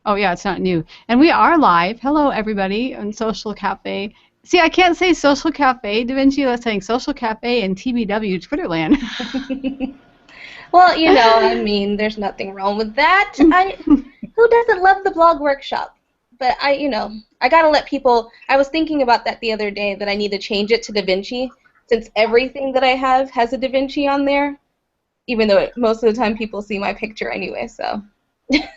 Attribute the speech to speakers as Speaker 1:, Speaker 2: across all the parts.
Speaker 1: Oh yeah, it's not new. And we are live. Hello everybody on Social Cafe. See, I can't say Social Cafe, Da Vinci. Let's saying Social Cafe and TBW Twitterland.
Speaker 2: Well, I mean, there's nothing wrong with that. Who doesn't love the blog workshop? But I gotta let people. I was thinking about that the other day that I need to change it to Da Vinci since everything that I have has a Da Vinci on there, even though most of the time people see my picture anyway. So.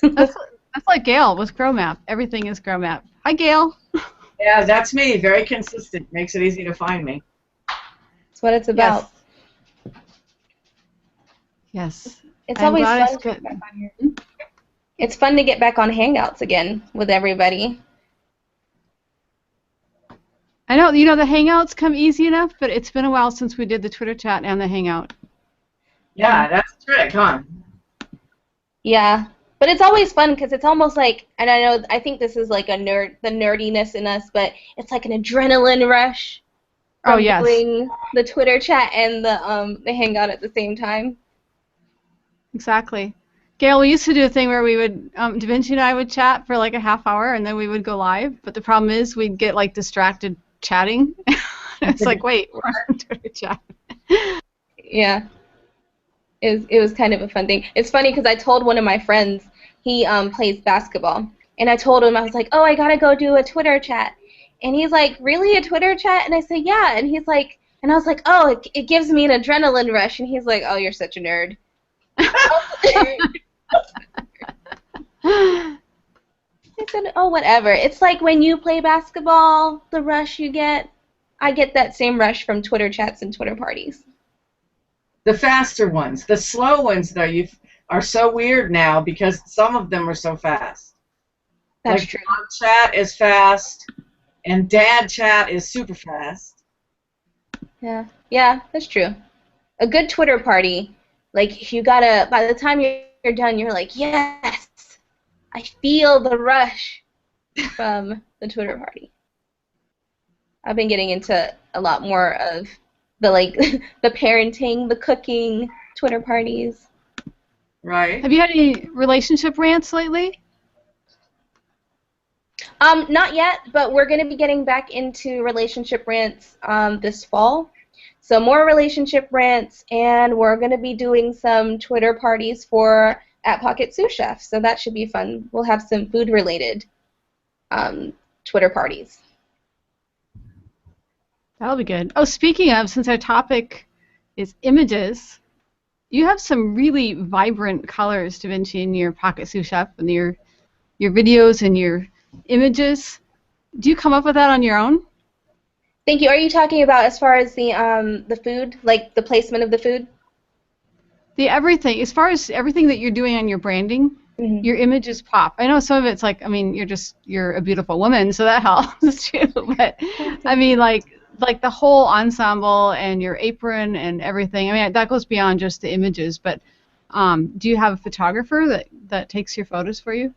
Speaker 1: That's that's like Gail with GrowMap. Everything is GrowMap. Hi Gail.
Speaker 3: Yeah, that's me. Very consistent. Makes it easy to find me.
Speaker 2: That's what it's about.
Speaker 1: Yes.
Speaker 2: It's
Speaker 1: I'm
Speaker 2: always
Speaker 1: glad
Speaker 2: fun to get back on here. It's fun to get back on Hangouts again with everybody.
Speaker 1: I know, the Hangouts come easy enough, but it's been a while since we did the Twitter chat and the Hangout.
Speaker 3: Yeah, that's the trick, huh?
Speaker 2: Yeah. But it's always fun because it's almost like, and I think this is like the nerdiness in us, but it's like an adrenaline rush from doing the Twitter chat and the Hangout at the same time.
Speaker 1: Exactly. Gail, we used to do a thing where we would, Da Vinci and I would chat for like a half hour and then we would go live, but the problem is we'd get like distracted chatting. It's like, wait, we're on Twitter chat.
Speaker 2: Yeah. It was kind of a fun thing. It's funny because I told one of my friends, he plays basketball, and I told him, I was like, oh, I gotta go do a Twitter chat. And he's like, really, a Twitter chat? And I said, yeah. And he's like, and I was like, oh, it gives me an adrenaline rush. And he's like, oh, you're such a nerd. I said, oh, whatever. It's like when you play basketball, the rush you get, I get that same rush from Twitter chats and Twitter parties.
Speaker 3: The faster ones. The slow ones, though, are so weird now because some of them are so fast.
Speaker 2: That's true.
Speaker 3: Mom chat is fast, and dad chat is super fast.
Speaker 2: Yeah, that's true. A good Twitter party, like you gotta, by the time you're done, you're like, yes, I feel the rush from the Twitter party. I've been getting into a lot more of the the parenting, the cooking Twitter parties.
Speaker 3: Right.
Speaker 1: Have you had any relationship rants lately?
Speaker 2: Not yet, but we're going to be getting back into relationship rants this fall. So more relationship rants, and we're going to be doing some Twitter parties for at Pocket Sous Chef. So that should be fun. We'll have some food-related Twitter parties.
Speaker 1: That'll be good. Oh, speaking of, since our topic is images, you have some really vibrant colors, Da Vinci, in your Pocket Sous Chef and your videos and your images. Do you come up with that on your own?
Speaker 2: Thank you. Are you talking about as far as the food, like the placement of the food?
Speaker 1: The everything, as far as everything that you're doing on your branding, your images pop. I know some of it's like, I mean, you're a beautiful woman, so that helps too. But I mean, like the whole ensemble and your apron and everything. I mean, that goes beyond just the images. But do you have a photographer that takes your photos for you?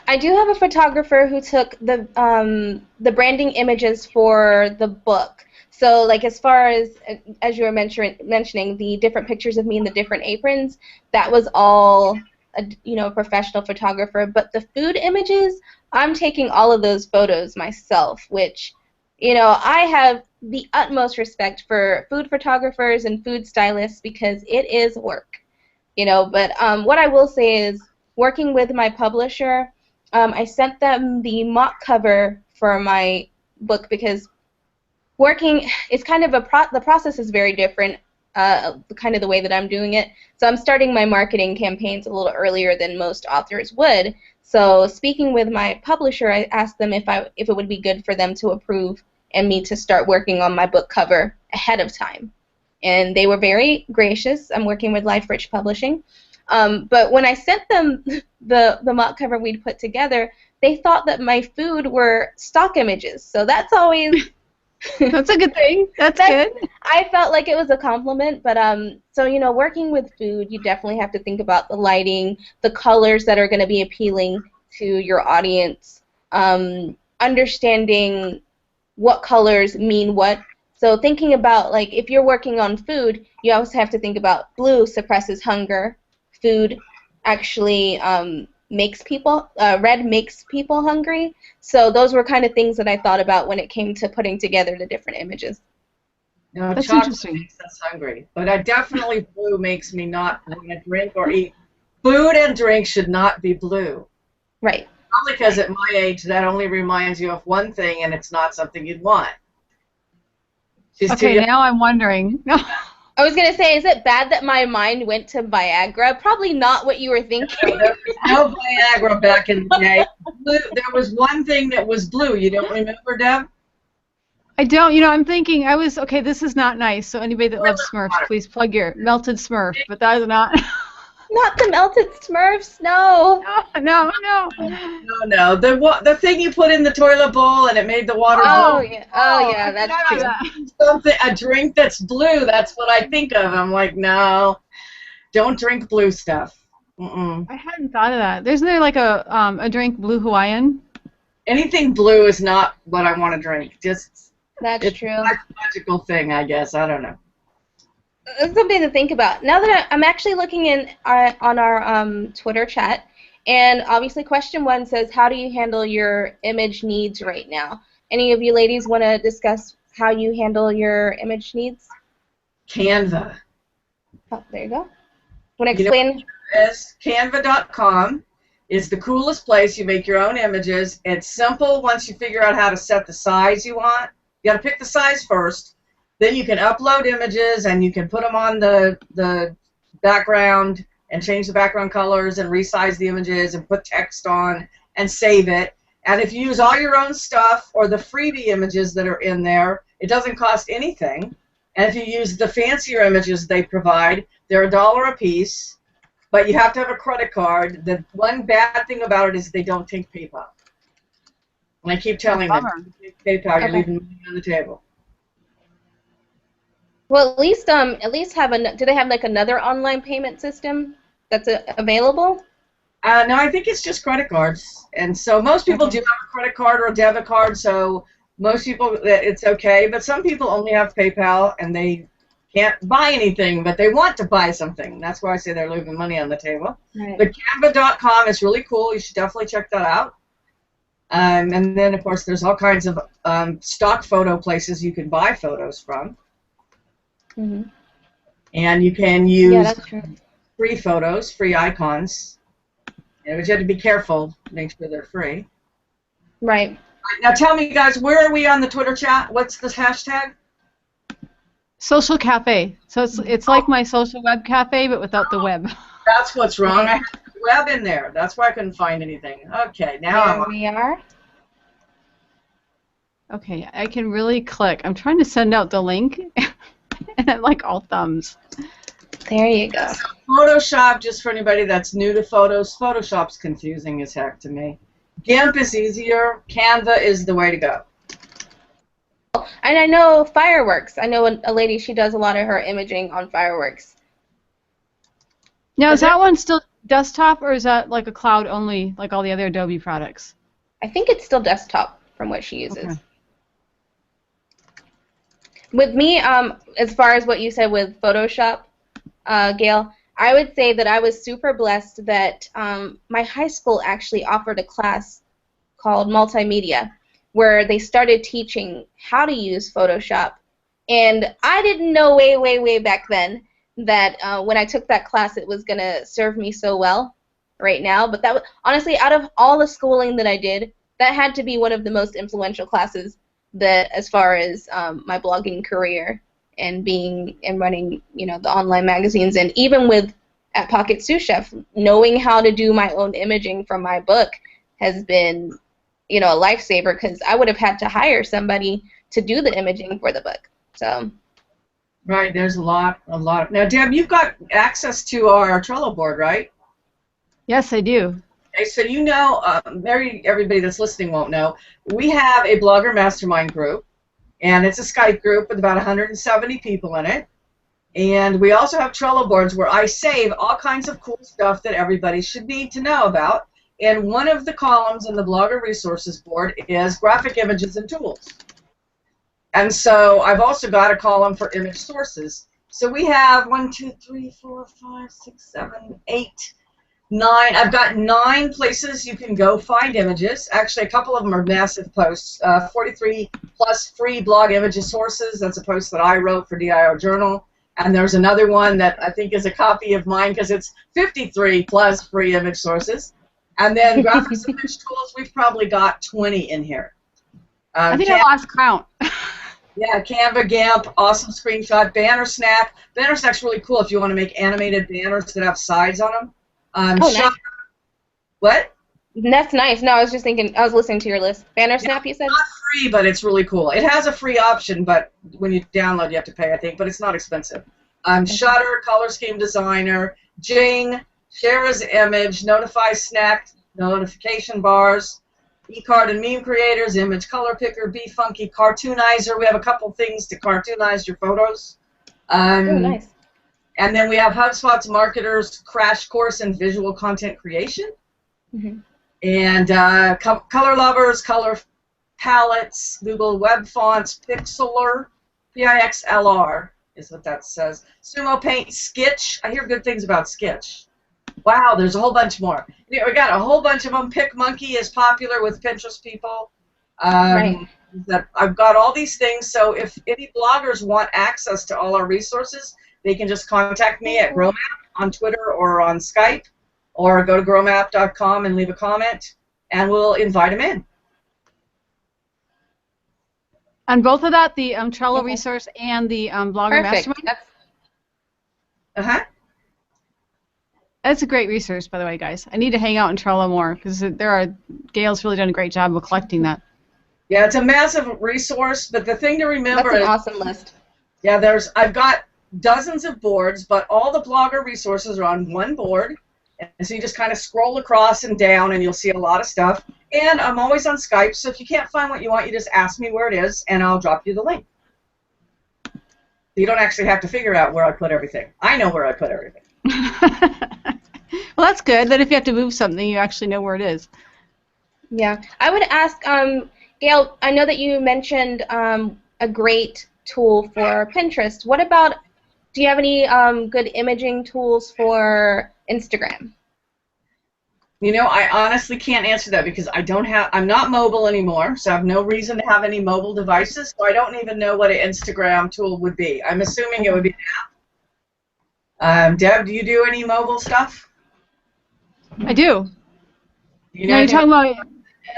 Speaker 2: I do have a photographer who took the branding images for the book. So, like, as far as you were mentioning, the different pictures of me in the different aprons, that was all a professional photographer. But the food images, I'm taking all of those photos myself, which, I have the utmost respect for food photographers and food stylists because it is work, But what I will say is, working with my publisher, I sent them the mock cover for my book because it's kind of the process is very different, kind of the way that I'm doing it. So I'm starting my marketing campaigns a little earlier than most authors would. So speaking with my publisher, I asked them if it would be good for them to approve and me to start working on my book cover ahead of time. And they were very gracious. I'm working with Life Rich Publishing. But when I sent them the mock cover we'd put together, they thought that my food were stock images. So that's always...
Speaker 1: That's a good thing. That's good.
Speaker 2: I felt like it was a compliment, but so working with food, you definitely have to think about the lighting, the colors that are going to be appealing to your audience, understanding what colors mean what. So thinking about, like, if you're working on food, you also have to think about blue suppresses hunger. Food actually red makes people hungry. So those were kind of things that I thought about when it came to putting together the different images.
Speaker 3: No,
Speaker 1: That's
Speaker 3: chocolate
Speaker 1: interesting.
Speaker 3: makes us hungry, but I definitely blue makes me not want to drink or eat. Food and drink should not be blue.
Speaker 2: Right.
Speaker 3: Probably because at my age, that only reminds you of one thing, and it's not something you'd want. She's
Speaker 1: Okay,
Speaker 3: too young.
Speaker 1: now I'm wondering.
Speaker 2: I was going to say, is it bad that my mind went to Viagra? Probably not what you were thinking.
Speaker 3: There was no Viagra back in the day. Blue, there was one thing that was blue. You don't remember, Deb?
Speaker 1: I don't, I'm thinking, okay, this is not nice, so anybody that loves Smurfs, please plug your melted Smurf, but that is not.
Speaker 2: Not the melted Smurfs, no.
Speaker 1: No.
Speaker 3: No. The thing you put in the toilet bowl and it made the water
Speaker 2: Oh,
Speaker 3: blue.
Speaker 2: yeah, that's true.
Speaker 3: A drink that's blue, that's what I think of. I'm like, no, don't drink blue stuff.
Speaker 1: I hadn't thought of that. Isn't there like a drink, Blue Hawaiian?
Speaker 3: Anything blue is not what I want to drink.
Speaker 2: That's true.
Speaker 3: It's a psychological thing, I guess. I don't know.
Speaker 2: It's something to think about. Now that I'm actually looking on our Twitter chat, and obviously question 1 says, how do you handle your image needs right now? Any of you ladies want to discuss how you handle your image needs?
Speaker 3: Canva.
Speaker 2: Oh, there you go. Want to explain?
Speaker 3: Canva.com is the coolest place. You make your own images. It's simple once you figure out how to set the size you want. You got to pick the size first. Then you can upload images and you can put them on the background and change the background colors and resize the images and put text on and save it. And if you use all your own stuff or the freebie images that are in there, it doesn't cost anything. And if you use the fancier images they provide, they're $1 a piece, but you have to have a credit card. The one bad thing about it is they don't take PayPal. And I keep telling them, PayPal, you're leaving money on the table.
Speaker 2: Well, at least have do they have like another online payment system that's available?
Speaker 3: No, I think it's just credit cards, and so most people do have a credit card or a debit card. So most people, it's okay. But some people only have PayPal and they can't buy anything, but they want to buy something. That's why I say they're leaving money on the table.
Speaker 2: Right.
Speaker 3: The Canva.com is really cool. You should definitely check that out. And then, of course, there's all kinds of stock photo places you can buy photos from.
Speaker 2: Mm-hmm.
Speaker 3: And you can use
Speaker 2: that's true.
Speaker 3: free photos, free icons. But you have to be careful, make sure they're free.
Speaker 2: Right.
Speaker 3: Now tell me, guys, where are we on the Twitter chat? What's the hashtag?
Speaker 1: Social cafe. So it's like my social web cafe, but without the web.
Speaker 3: That's what's wrong. I have the web in there. That's why I couldn't find anything. Okay, now
Speaker 2: we are.
Speaker 1: Okay, I can really click. I'm trying to send out the link, and I'm like all thumbs.
Speaker 2: There you go.
Speaker 3: So Photoshop, just for anybody that's new to photos, Photoshop's confusing as heck to me. GIMP is easier. Canva is the way to go.
Speaker 2: And I know Fireworks. I know a lady, she does a lot of her imaging on Fireworks.
Speaker 1: Now, is that one still desktop, or is that like a cloud only, like all the other Adobe products?
Speaker 2: I think it's still desktop from what she uses.
Speaker 1: Okay.
Speaker 2: With me, as far as what you said with Photoshop, Gail, I would say that I was super blessed that my high school actually offered a class called Multimedia, where they started teaching how to use Photoshop. And I didn't know way back then that when I took that class it was going to serve me so well right now. But that was, honestly, out of all the schooling that I did, that had to be one of the most influential classes that, as far as my blogging career and running, the online magazines, and even with at Pocket Sous Chef, knowing how to do my own imaging from my book has been, a lifesaver, because I would have had to hire somebody to do the imaging for the book. So.
Speaker 3: Right, there's a lot. Now, Deb, you've got access to our Trello board, right?
Speaker 1: Yes, I do.
Speaker 3: Okay, so everybody that's listening won't know, we have a Blogger Mastermind group, and it's a Skype group with about 170 people in it. And we also have Trello boards where I save all kinds of cool stuff that everybody should need to know about. And one of the columns in the Blogger Resources board is graphic images and tools. And so I've also got a column for image sources. So we have 8 I've got 9 places you can go find images. Actually, a couple of them are massive posts. 43 plus free blog images sources. That's a post that I wrote for DIR Journal. And there's another one that I think is a copy of mine because it's 53 plus free image sources. And then graphics image tools, we've probably got 20 in here.
Speaker 1: I think I lost count.
Speaker 3: Yeah, Canva, GAMP, Awesome Screenshot, Banner Snack. Banner Snack's really cool if you want to make animated banners that have sides on them.
Speaker 2: Nice.
Speaker 3: What?
Speaker 2: That's nice. No, I was just thinking, I was listening to your list. Banner Snap, you said?
Speaker 3: It's not free, but it's really cool. It has a free option, but when you download, you have to pay, I think, but it's not expensive. Shutter, Color Scheme Designer, Jing, Share as Image, Notify Snack, notification bars, eCard and Meme Creators, Image Color Picker, Be Funky, Cartoonizer. We have a couple things to cartoonize your photos.
Speaker 2: Oh, nice.
Speaker 3: And then we have HubSpot's Marketers Crash Course in Visual Content Creation.
Speaker 2: Mm-hmm.
Speaker 3: And Color Lovers, Color Palettes, Google Web Fonts, Pixlr, Pixlr is what that says. Sumo Paint, Sketch. I hear good things about Sketch. Wow, there's a whole bunch more. We got a whole bunch of them. PicMonkey is popular with Pinterest people.
Speaker 2: Right.
Speaker 3: I've got all these things, so if any bloggers want access to all our resources, they can just contact me at GrowMap on Twitter or on Skype, or go to growmap.com and leave a comment, and we'll invite them in.
Speaker 1: On both of that, the Trello resource and the Blogger Mastermind?
Speaker 3: Uh-huh.
Speaker 1: That's a great resource, by the way, guys. I need to hang out in Trello more, because Gail's really done a great job of collecting that.
Speaker 3: Yeah, it's a massive resource, but the thing to remember
Speaker 2: is... That's an awesome list.
Speaker 3: Yeah, I've got dozens of boards, but all the blogger resources are on one board, and so you just kind of scroll across and down, and you'll see a lot of stuff. And I'm always on Skype, so if you can't find what you want, you just ask me where it is, and I'll drop you the link. You don't actually have to figure out where I put everything. I know where I put everything.
Speaker 1: Well, that's good. That if you have to move something, you actually know where it is.
Speaker 2: Yeah. I would ask, Gail, I know that you mentioned a great tool for Pinterest. What about, do you have any good imaging tools for Instagram?
Speaker 3: You know, I honestly can't answer that because I'm not mobile anymore, so I have no reason to have any mobile devices, so I don't even know what an Instagram tool would be. I'm assuming it would be an app. Deb, do you do any mobile stuff?
Speaker 1: I do. You're talking about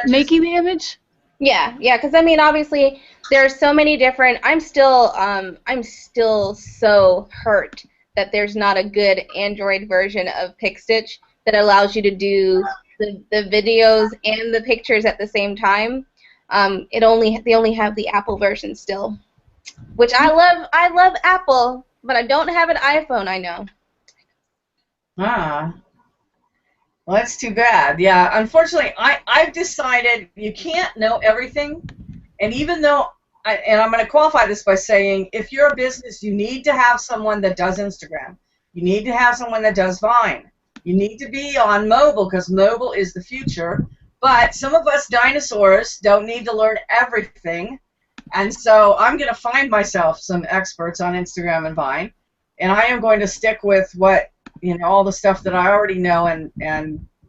Speaker 1: making the image?
Speaker 2: Yeah, because I mean, obviously, there's so many different. I'm still so hurt that there's not a good Android version of PicStitch that allows you to do the videos and the pictures at the same time. They only have the Apple version still, which I love. I love Apple, but I don't have an iPhone. I know.
Speaker 3: Ah. Well, that's too bad. Yeah, unfortunately, I've decided you can't know everything, and even though, and I'm going to qualify this by saying, if you're a business, you need to have someone that does Instagram. You need to have someone that does Vine. You need to be on mobile because mobile is the future, but some of us dinosaurs don't need to learn everything, and so I'm going to find myself some experts on Instagram and Vine, and I am going to stick with all the stuff that I already know and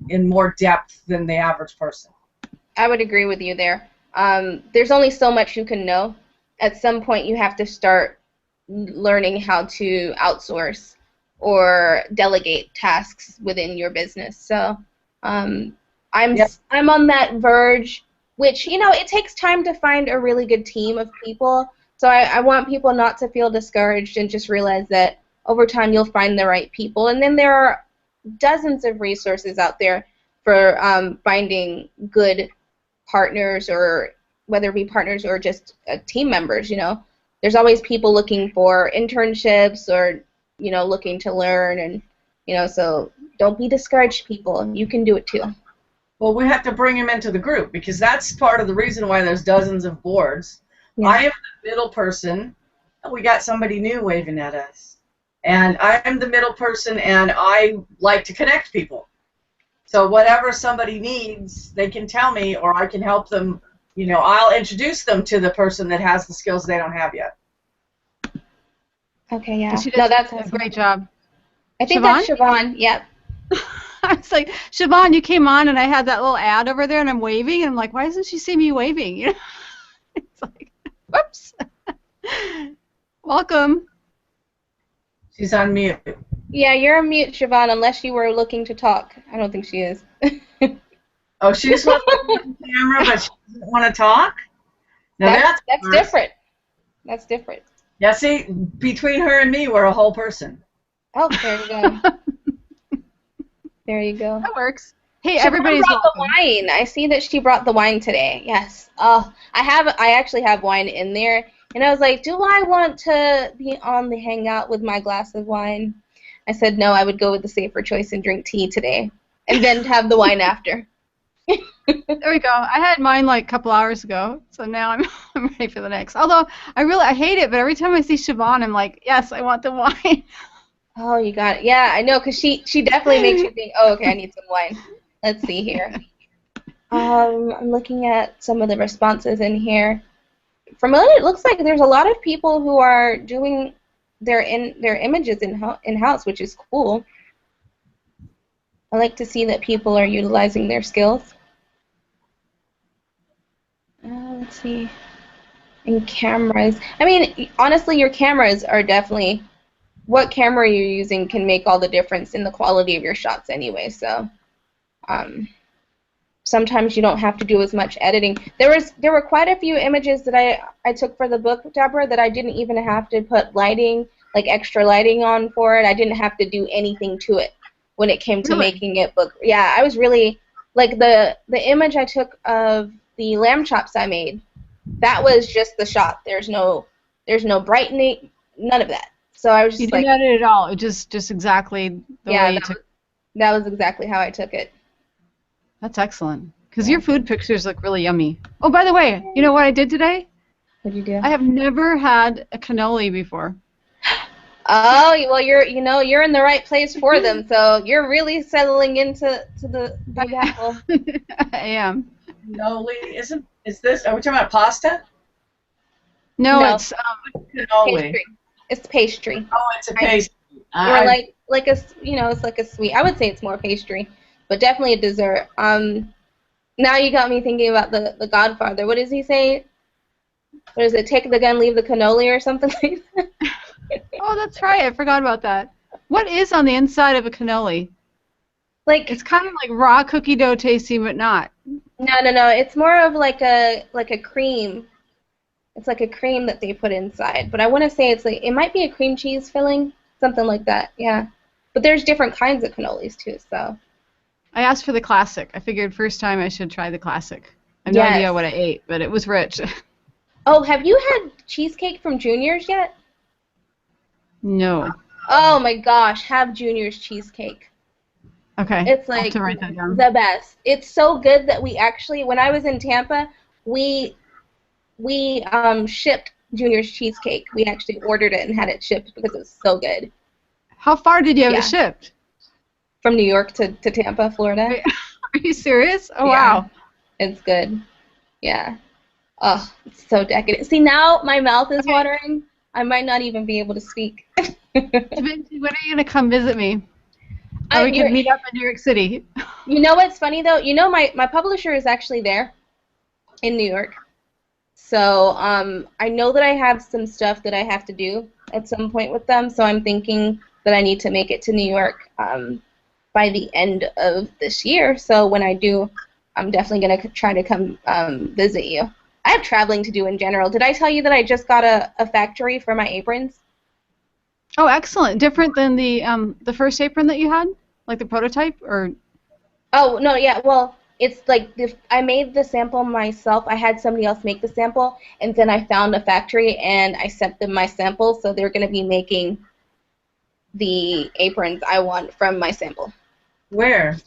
Speaker 3: in more depth than the average person.
Speaker 2: I would agree with you there. There's only so much you can know. At some point, you have to start learning how to outsource or delegate tasks within your business. So I'm on that verge, which, it takes time to find a really good team of people. So I want people not to feel discouraged and just realize that over time you'll find the right people. And then there are dozens of resources out there for finding good partners, or whether it be partners or just team members. There's always people looking for internships or looking to learn, and so don't be discouraged, people. You can do it too.
Speaker 3: Well, we have to bring them into the group because that's part of the reason why there's dozens of boards. Yeah. I am the middle person. We got somebody new waving at us. And I am the middle person, and I like to connect people. So whatever somebody needs, they can tell me, or I can help them. I'll introduce them to the person that has the skills they don't have yet.
Speaker 2: Okay, yeah.
Speaker 1: That's a great job.
Speaker 2: I think Siobhan? That's Siobhan, yep.
Speaker 1: I was like, Siobhan, you came on and I had that little ad over there and I'm waving and I'm like, why doesn't she see me waving? You know? It's like, whoops. Welcome.
Speaker 3: She's on mute.
Speaker 2: Yeah, you're on mute, Siobhan, unless you were looking to talk. I don't think she is.
Speaker 3: Oh, she's looking at the camera, but she doesn't want to talk? Now
Speaker 2: That's different. That's different.
Speaker 3: Yeah, see, between her and me, we're a whole person.
Speaker 2: Oh, there you go. There you go.
Speaker 1: That works. Hey,
Speaker 2: Siobhan
Speaker 1: everybody's
Speaker 2: brought
Speaker 1: welcome.
Speaker 2: the wine. I see that she brought the wine today. Yes. Oh, I actually have wine in there, and I was like, do I want to be on the hangout with my glass of wine? I said no. I would go with the safer choice and drink tea today, and then have the wine after.
Speaker 1: There we go. I had mine like a couple hours ago, so now I'm ready for the next. Although I hate it, but every time I see Siobhan, I'm like, yes, I want the wine.
Speaker 2: Oh, you got it. Yeah, I know, because she definitely makes you think, oh, okay, I need some wine. Let's see here. I'm looking at some of the responses in here. From what it looks like, there's a lot of people who are doing their images in-house, which is cool. I like to see that people are utilizing their skills. Let's see. And cameras. I mean, honestly, your cameras are definitely... What camera you're using can make all the difference in the quality of your shots anyway, so... sometimes you don't have to do as much editing. There were quite a few images that I took for the book, Deborah, that I didn't even have to put lighting, like extra lighting on for it. I didn't have to do anything to it when it came to making it book. Yeah, I was really, like the image I took of the lamb chops I made, that was just the shot. There's no brightening, none of that. So I was just
Speaker 1: you didn't edit it at all. It just exactly the way you took.
Speaker 2: That was exactly how I took it.
Speaker 1: That's excellent. Because your food pictures look really yummy. Oh, by the way, you know what I did today?
Speaker 2: What'd you do?
Speaker 1: I have never had a cannoli before.
Speaker 2: Oh, well, you're in the right place for them. So you're really settling into the Big Apple.
Speaker 1: I am.
Speaker 3: Cannoli, is this? Are we talking about pasta?
Speaker 1: No,
Speaker 2: it's
Speaker 3: cannoli.
Speaker 2: Pastry. It's pastry.
Speaker 3: Oh, it's a pastry.
Speaker 2: Or like a it's like a sweet. I would say it's more pastry, but definitely a dessert. Now you got me thinking about the Godfather. What does he say? What is it? Take the gun, leave the cannoli, or something like that.
Speaker 1: Oh, that's right. I forgot about that. What is on the inside of a cannoli?
Speaker 2: Like
Speaker 1: it's kind of like raw cookie dough tasting, but not.
Speaker 2: No. It's more of like a cream. It's like a cream that they put inside. But I want to say it might be a cream cheese filling, something like that. Yeah. But there's different kinds of cannolis too. So.
Speaker 1: I asked for the classic. I figured first time I should try the classic. I have no idea what I ate, but it was rich.
Speaker 2: Oh, have you had cheesecake from Junior's yet?
Speaker 1: No.
Speaker 2: Oh my gosh, have Junior's cheesecake.
Speaker 1: Okay.
Speaker 2: It's
Speaker 1: I'll have
Speaker 2: like
Speaker 1: to write that down.
Speaker 2: the best. It's so good that we actually, when I was in Tampa, we shipped Junior's cheesecake. We actually ordered it and had it shipped because it was so good.
Speaker 1: How far did you have it shipped?
Speaker 2: From New York to Tampa, Florida.
Speaker 1: Are you serious? Oh,
Speaker 2: yeah.
Speaker 1: Wow.
Speaker 2: It's good. Yeah. Oh, it's so decadent. See, now my mouth is watering. I might not even be able to speak.
Speaker 1: When are you going to come visit me? Or we can meet up in New York City.
Speaker 2: You know what's funny, though? You know, my publisher is actually there in New York. So I know that I have some stuff that I have to do at some point with them, so I'm thinking that I need to make it to New York by the end of this year. So when I do, I'm definitely going to try to come visit you. I have traveling to do in general. Did I tell you that I just got a factory for my aprons?
Speaker 1: Oh, excellent. Different than the first apron that you had? Like the prototype? Or?
Speaker 2: Oh, no, yeah. Well, it's like I made the sample myself. I had somebody else make the sample, and then I found a factory, and I sent them my sample, so they're going to be making the aprons I want from my sample.
Speaker 3: Where?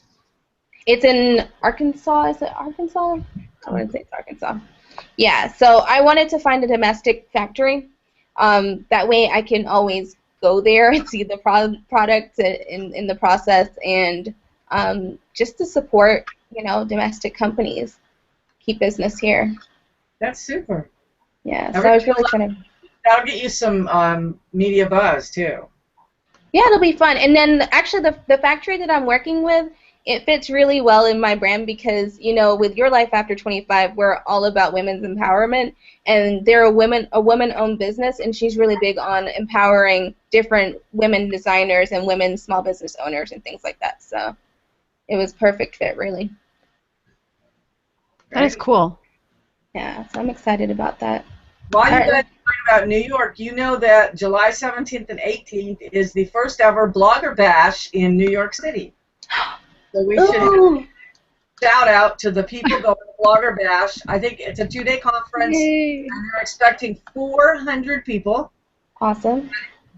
Speaker 2: It's in Arkansas. Is it Arkansas? I want to say it's Arkansas. Yeah, so I wanted to find a domestic factory. That way I can always go there and see the product in the process, and just to support, domestic companies, keep business here.
Speaker 3: That's super.
Speaker 2: Yeah, so I was really trying to...
Speaker 3: That'll get you some media buzz, too.
Speaker 2: Yeah, it'll be fun. And then, actually, the factory that I'm working with it fits really well in my brand because, you know, with Your Life After 25, we're all about women's empowerment, and they're a woman-owned business, and she's really big on empowering different women designers and women small business owners and things like that. So it was perfect fit, really.
Speaker 1: That is cool.
Speaker 2: Yeah, so I'm excited about that.
Speaker 3: While you guys are talking about New York, you know that July 17th and 18th is the first ever Blogger Bash in New York City. So we should shout out to the people going to Blogger Bash. I think it's a 2-day conference, and they're expecting 400 people.
Speaker 2: Awesome.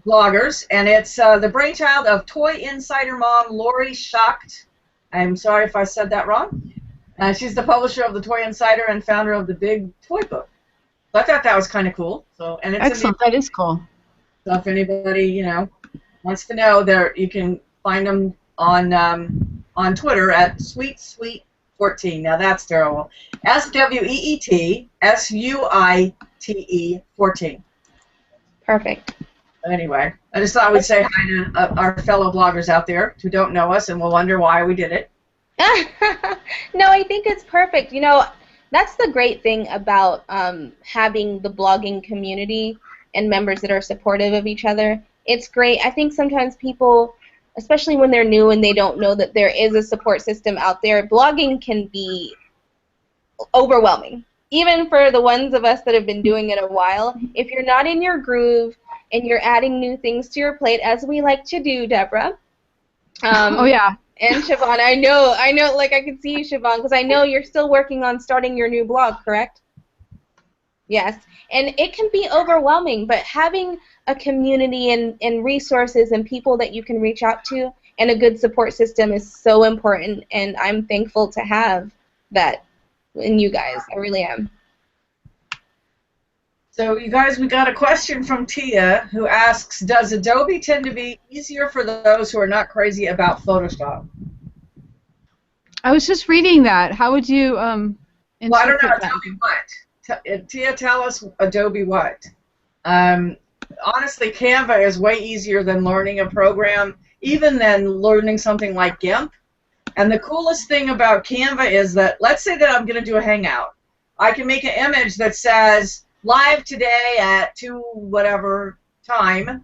Speaker 3: Bloggers, and it's the brainchild of Toy Insider mom Lori Schacht. I'm sorry if I said that wrong. She's the publisher of the Toy Insider and founder of the Big Toy Book. So I thought that was kind of cool. So, and it's
Speaker 1: excellent. That is cool.
Speaker 3: So if anybody, you know, wants to know, there you can find them on Twitter at SweetSweet14. Now that's terrible. SWEET SUITE 14.
Speaker 2: Perfect.
Speaker 3: Anyway, I just thought we'd say hi to our fellow bloggers out there who don't know us and will wonder why we did it.
Speaker 2: No, I think it's perfect. You know, that's the great thing about having the blogging community and members that are supportive of each other. It's great. I think sometimes people, especially when they're new and they don't know that there is a support system out there, blogging can be overwhelming. Even for the ones of us that have been doing it a while, if you're not in your groove and you're adding new things to your plate, as we like to do, Deborah.
Speaker 1: Oh, yeah.
Speaker 2: And Siobhan, I know, like I can see you, Siobhan, because I know you're still working on starting your new blog, correct? Yes. And it can be overwhelming, but having a community and resources and people that you can reach out to and a good support system is so important, and I'm thankful to have that in you guys. I really am.
Speaker 3: So, you guys, we got a question from Tia who asks, does Adobe tend to be easier for those who are not crazy about Photoshop?
Speaker 1: I was just reading that. How would you
Speaker 3: Well, I don't know. Adobe what? Tia, tell us Adobe what? Honestly, Canva is way easier than learning a program, even than learning something like GIMP. And the coolest thing about Canva is that, let's say that I'm going to do a Hangout. I can make an image that says, live today at 2 whatever time,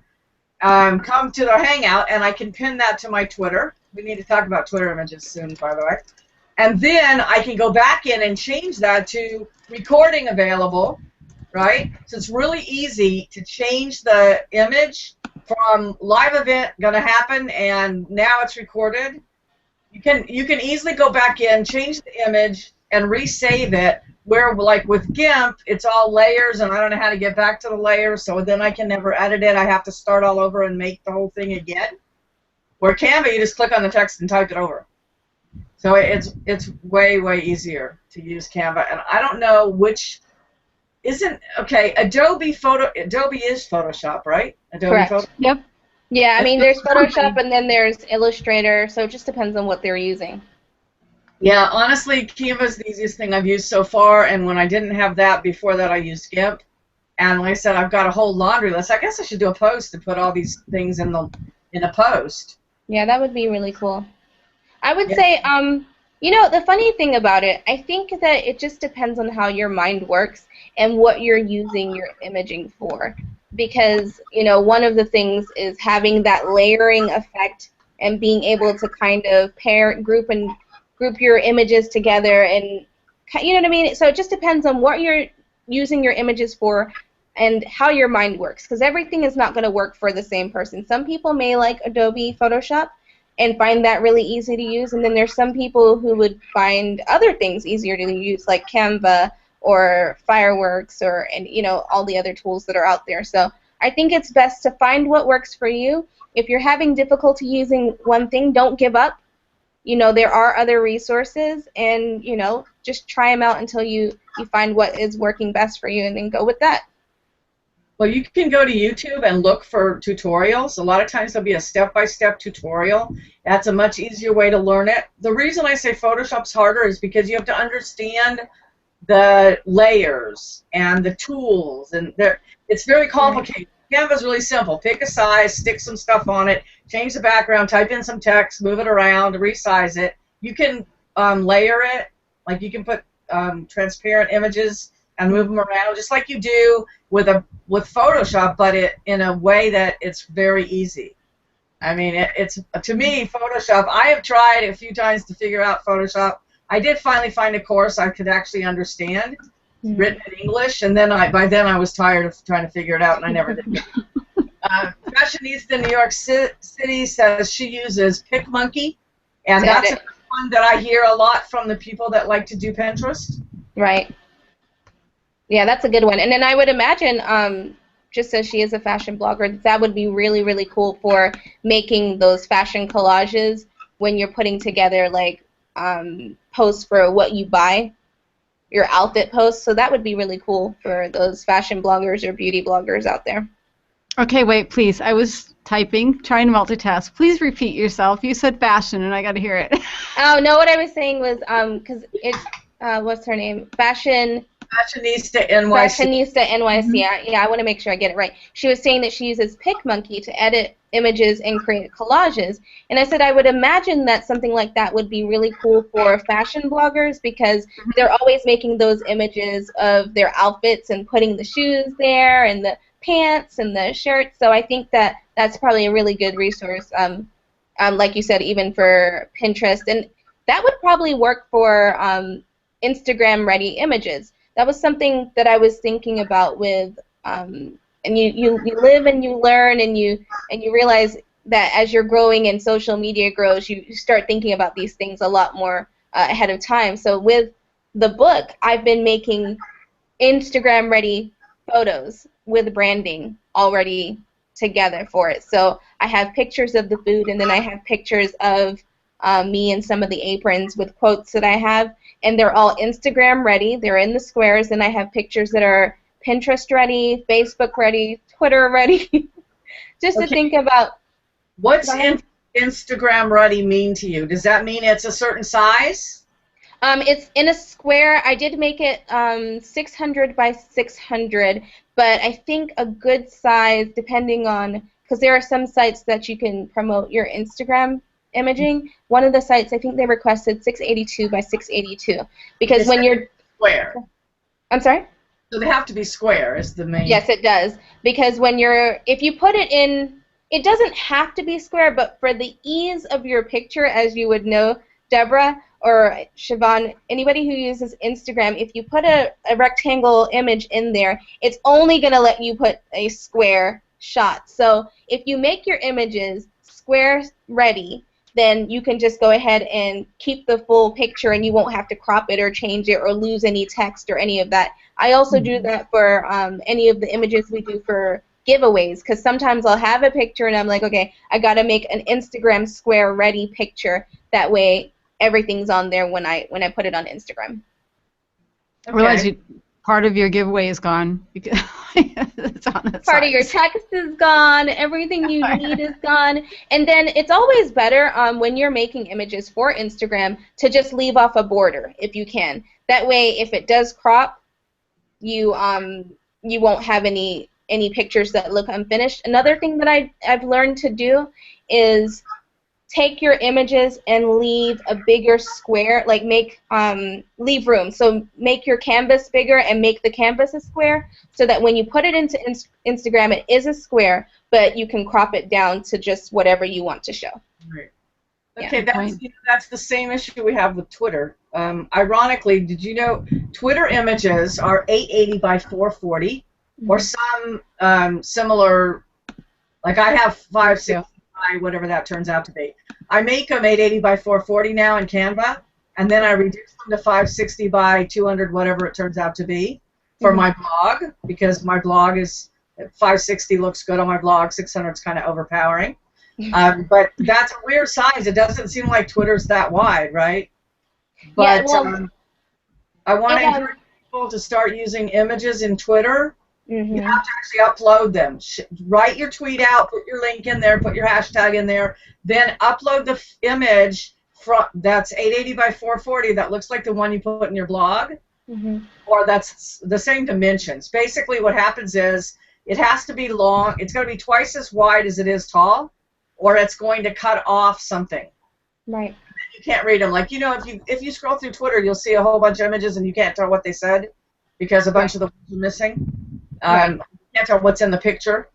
Speaker 3: come to the Hangout, and I can pin that to my Twitter. We need to talk about Twitter images soon, by the way. And then I can go back in and change that to recording available, right? So it's really easy to change the image from live event going to happen and now it's recorded. You can easily go back in, change the image, and resave it. Where, like with GIMP, it's all layers, and I don't know how to get back to the layers, so then I can never edit it. I have to start all over and make the whole thing again. Where Canva, you just click on the text and type it over. So it's way, way easier to use Canva. And I don't know which isn't, okay, Adobe is Photoshop, right? Adobe
Speaker 2: Correct.
Speaker 3: Photoshop?
Speaker 1: Yep.
Speaker 2: Yeah, I mean, there's Photoshop and then there's Illustrator, so it just depends on what they're using.
Speaker 3: Yeah, honestly, Canva's the easiest thing I've used so far, and when I didn't have that, before that I used GIMP. And like I said, I've got a whole laundry list. I guess I should do a post to put all these things in a post.
Speaker 2: Yeah, that would be really cool. I would say, you know, the funny thing about it, I think that it just depends on how your mind works and what you're using your imaging for. Because, you know, one of the things is having that layering effect and being able to kind of group your images together, and you know what I mean? So it just depends on what you're using your images for and how your mind works, because everything is not going to work for the same person. Some people may like Adobe Photoshop and find that really easy to use, and then there's some people who would find other things easier to use, like Canva or Fireworks or, and you know, all the other tools that are out there. So I think it's best to find what works for you. If you're having difficulty using one thing, don't give up. You know, there are other resources, and, you know, just try them out until you find what is working best for you, and then go with that.
Speaker 3: Well, you can go to YouTube and look for tutorials. A lot of times there'll be a step-by-step tutorial. That's a much easier way to learn it. The reason I say Photoshop's harder is because you have to understand the layers and the tools, and it's very complicated. Canva's really simple. Pick a size, stick some stuff on it, change the background, type in some text, move it around, resize it. you can layer it. Like you can put transparent images and move them around just like you do with Photoshop, but in a way that it's very easy. I mean, it's to me, Photoshop. I have tried a few times to figure out Photoshop. I did finally find a course I could actually understand, written in English, and then by then I was tired of trying to figure it out, and I never did. Fashionista in New York City says she uses PicMonkey, and that's one that I hear a lot from the people that like to do Pinterest.
Speaker 2: Right. Yeah, that's a good one. And then I would imagine, just as she is a fashion blogger, that would be really, really cool for making those fashion collages when you're putting together, like, posts for what you buy, your outfit posts. So that would be really cool for those fashion bloggers or beauty bloggers out there.
Speaker 1: Okay, wait, please. I was typing, trying to multitask. Please repeat yourself. You said fashion, and I got to hear it.
Speaker 2: Oh, no, what I was saying was, because it's, what's her name?
Speaker 3: Fashionista NYC.
Speaker 2: Fashionista NYC. Yeah, I want to make sure I get it right. She was saying that she uses PicMonkey to edit images and create collages. And I said I would imagine that something like that would be really cool for fashion bloggers because they're always making those images of their outfits and putting the shoes there and the pants and the shirts. So I think that that's probably a really good resource, like you said, even for Pinterest. And that would probably work for Instagram-ready images. That was something that I was thinking about with, and you live and you learn and you realize that as you're growing and social media grows, you start thinking about these things a lot more ahead of time. So with the book, I've been making Instagram-ready photos with branding already together for it. So I have pictures of the food, and then I have pictures of me and some of the aprons with quotes that I have, and they're all Instagram ready. They're in the squares, and I have pictures that are Pinterest ready, Facebook ready, Twitter ready. Just to think about.
Speaker 3: What's Instagram ready mean to you? Does that mean it's a certain size?
Speaker 2: It's in a square. I did make it 600 by 600, but I think a good size, depending on, because there are some sites that you can promote your Instagram imaging. One of the sites, I think they requested 682 by 682, because when you're
Speaker 3: square.
Speaker 2: I'm sorry?
Speaker 3: So they have to be square is the main.
Speaker 2: Yes, it does, because if you put it in, it doesn't have to be square, but for the ease of your picture, as you would know, Deborah, or Siobhan, anybody who uses Instagram, if you put a rectangle image in there, it's only going to let you put a square shot. So if you make your images square ready, then you can just go ahead and keep the full picture and you won't have to crop it or change it or lose any text or any of that. I also do that for any of the images we do for giveaways, because sometimes I'll have a picture and I'm like, okay, I got to make an Instagram square ready picture. That way everything's on there when I put it on Instagram.
Speaker 1: I realize part of your giveaway is gone because it's on that
Speaker 2: part of your text is gone. Everything you need is gone. And then it's always better when you're making images for Instagram to just leave off a border if you can. That way, if it does crop, you won't have any pictures that look unfinished. Another thing that I've learned to do is take your images and leave a bigger square, like leave room. So make your canvas bigger and make the canvas a square so that when you put it into Instagram, it is a square, but you can crop it down to just whatever you want to show.
Speaker 3: Right. Okay, yeah. That's the same issue we have with Twitter. Ironically, did you know Twitter images are 880 by 440, or some similar, like I have 560 by whatever that turns out to be. I make them 880 by 440 now in Canva, and then I reduce them to 560 by 200, whatever it turns out to be, for my blog, because my blog is 560 looks good on my blog, 600 is kind of overpowering. But that's a weird size. It doesn't seem like Twitter's that wide, right? But yeah, well, I want to encourage people to start using images in Twitter. You have to actually upload them. Write your tweet out, put your link in there, put your hashtag in there, then upload the image that's 880 by 440 that looks like the one you put in your blog, or that's the same dimensions. Basically what happens is it has to be long. It's going to be twice as wide as it is tall, or it's going to cut off something.
Speaker 2: Right.
Speaker 3: you can't read them. Like, you know, if you scroll through Twitter, you'll see a whole bunch of images and you can't tell what they said because a bunch of the words are missing. You can't tell what's in the picture.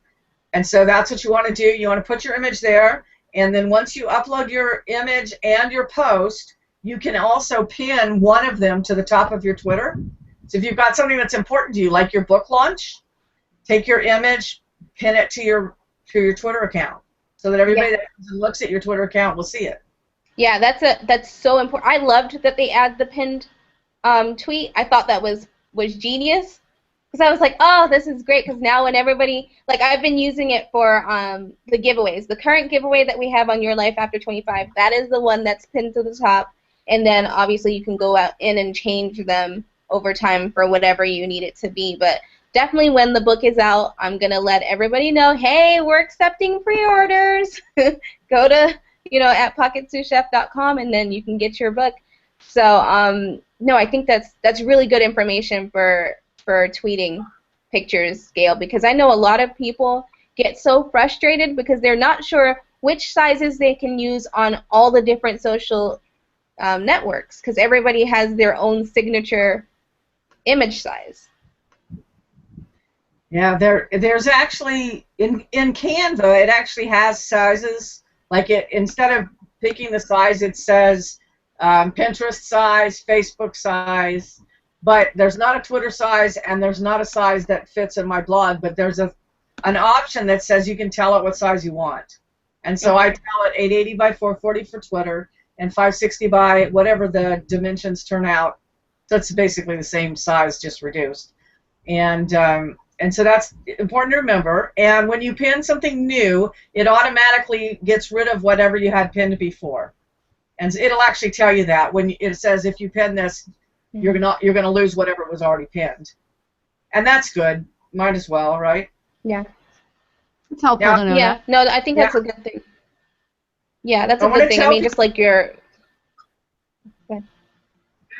Speaker 3: And so that's what you want to do. You want to put your image there, and then once you upload your image and your post, you can also pin one of them to the top of your Twitter. So if you've got something that's important to you, like your book launch, take your image, pin it to your Twitter account, so that everybody that comes and looks at your Twitter account will see it.
Speaker 2: Yeah, that's so important. I loved that they add the pinned tweet. I thought that was genius. Because I was like, oh, this is great, because now when everybody, like, I've been using it for the giveaways. The current giveaway that we have on Your Life After 25, that is the one that's pinned to the top. And then, obviously, you can go out in and change them over time for whatever you need it to be. But definitely when the book is out, I'm going to let everybody know, hey, we're accepting pre-orders. Go to, at pocketsousechef.com, and then you can get your book. So, no, I think that's really good information for tweeting pictures, Gail, because I know a lot of people get so frustrated because they're not sure which sizes they can use on all the different social networks, because everybody has their own signature image size.
Speaker 3: Yeah, there's actually in Canva, it actually has sizes. Like, instead of picking the size, it says Pinterest size, Facebook size. But there's not a Twitter size, and there's not a size that fits in my blog, but there's an option that says you can tell it what size you want. And so I tell it 880 by 440 for Twitter and 560 by whatever the dimensions turn out. So it's basically the same size, just reduced. And so that's important to remember. And when you pin something new, it automatically gets rid of whatever you had pinned before. And it'll actually tell you that when it says if you pin this, you're gonna lose whatever was already pinned, and that's good. Might as well, right?
Speaker 2: Yeah.
Speaker 1: It's helpful to know that.
Speaker 2: No, I think that's a good thing. Yeah, that's a good thing. I mean, just like your. Go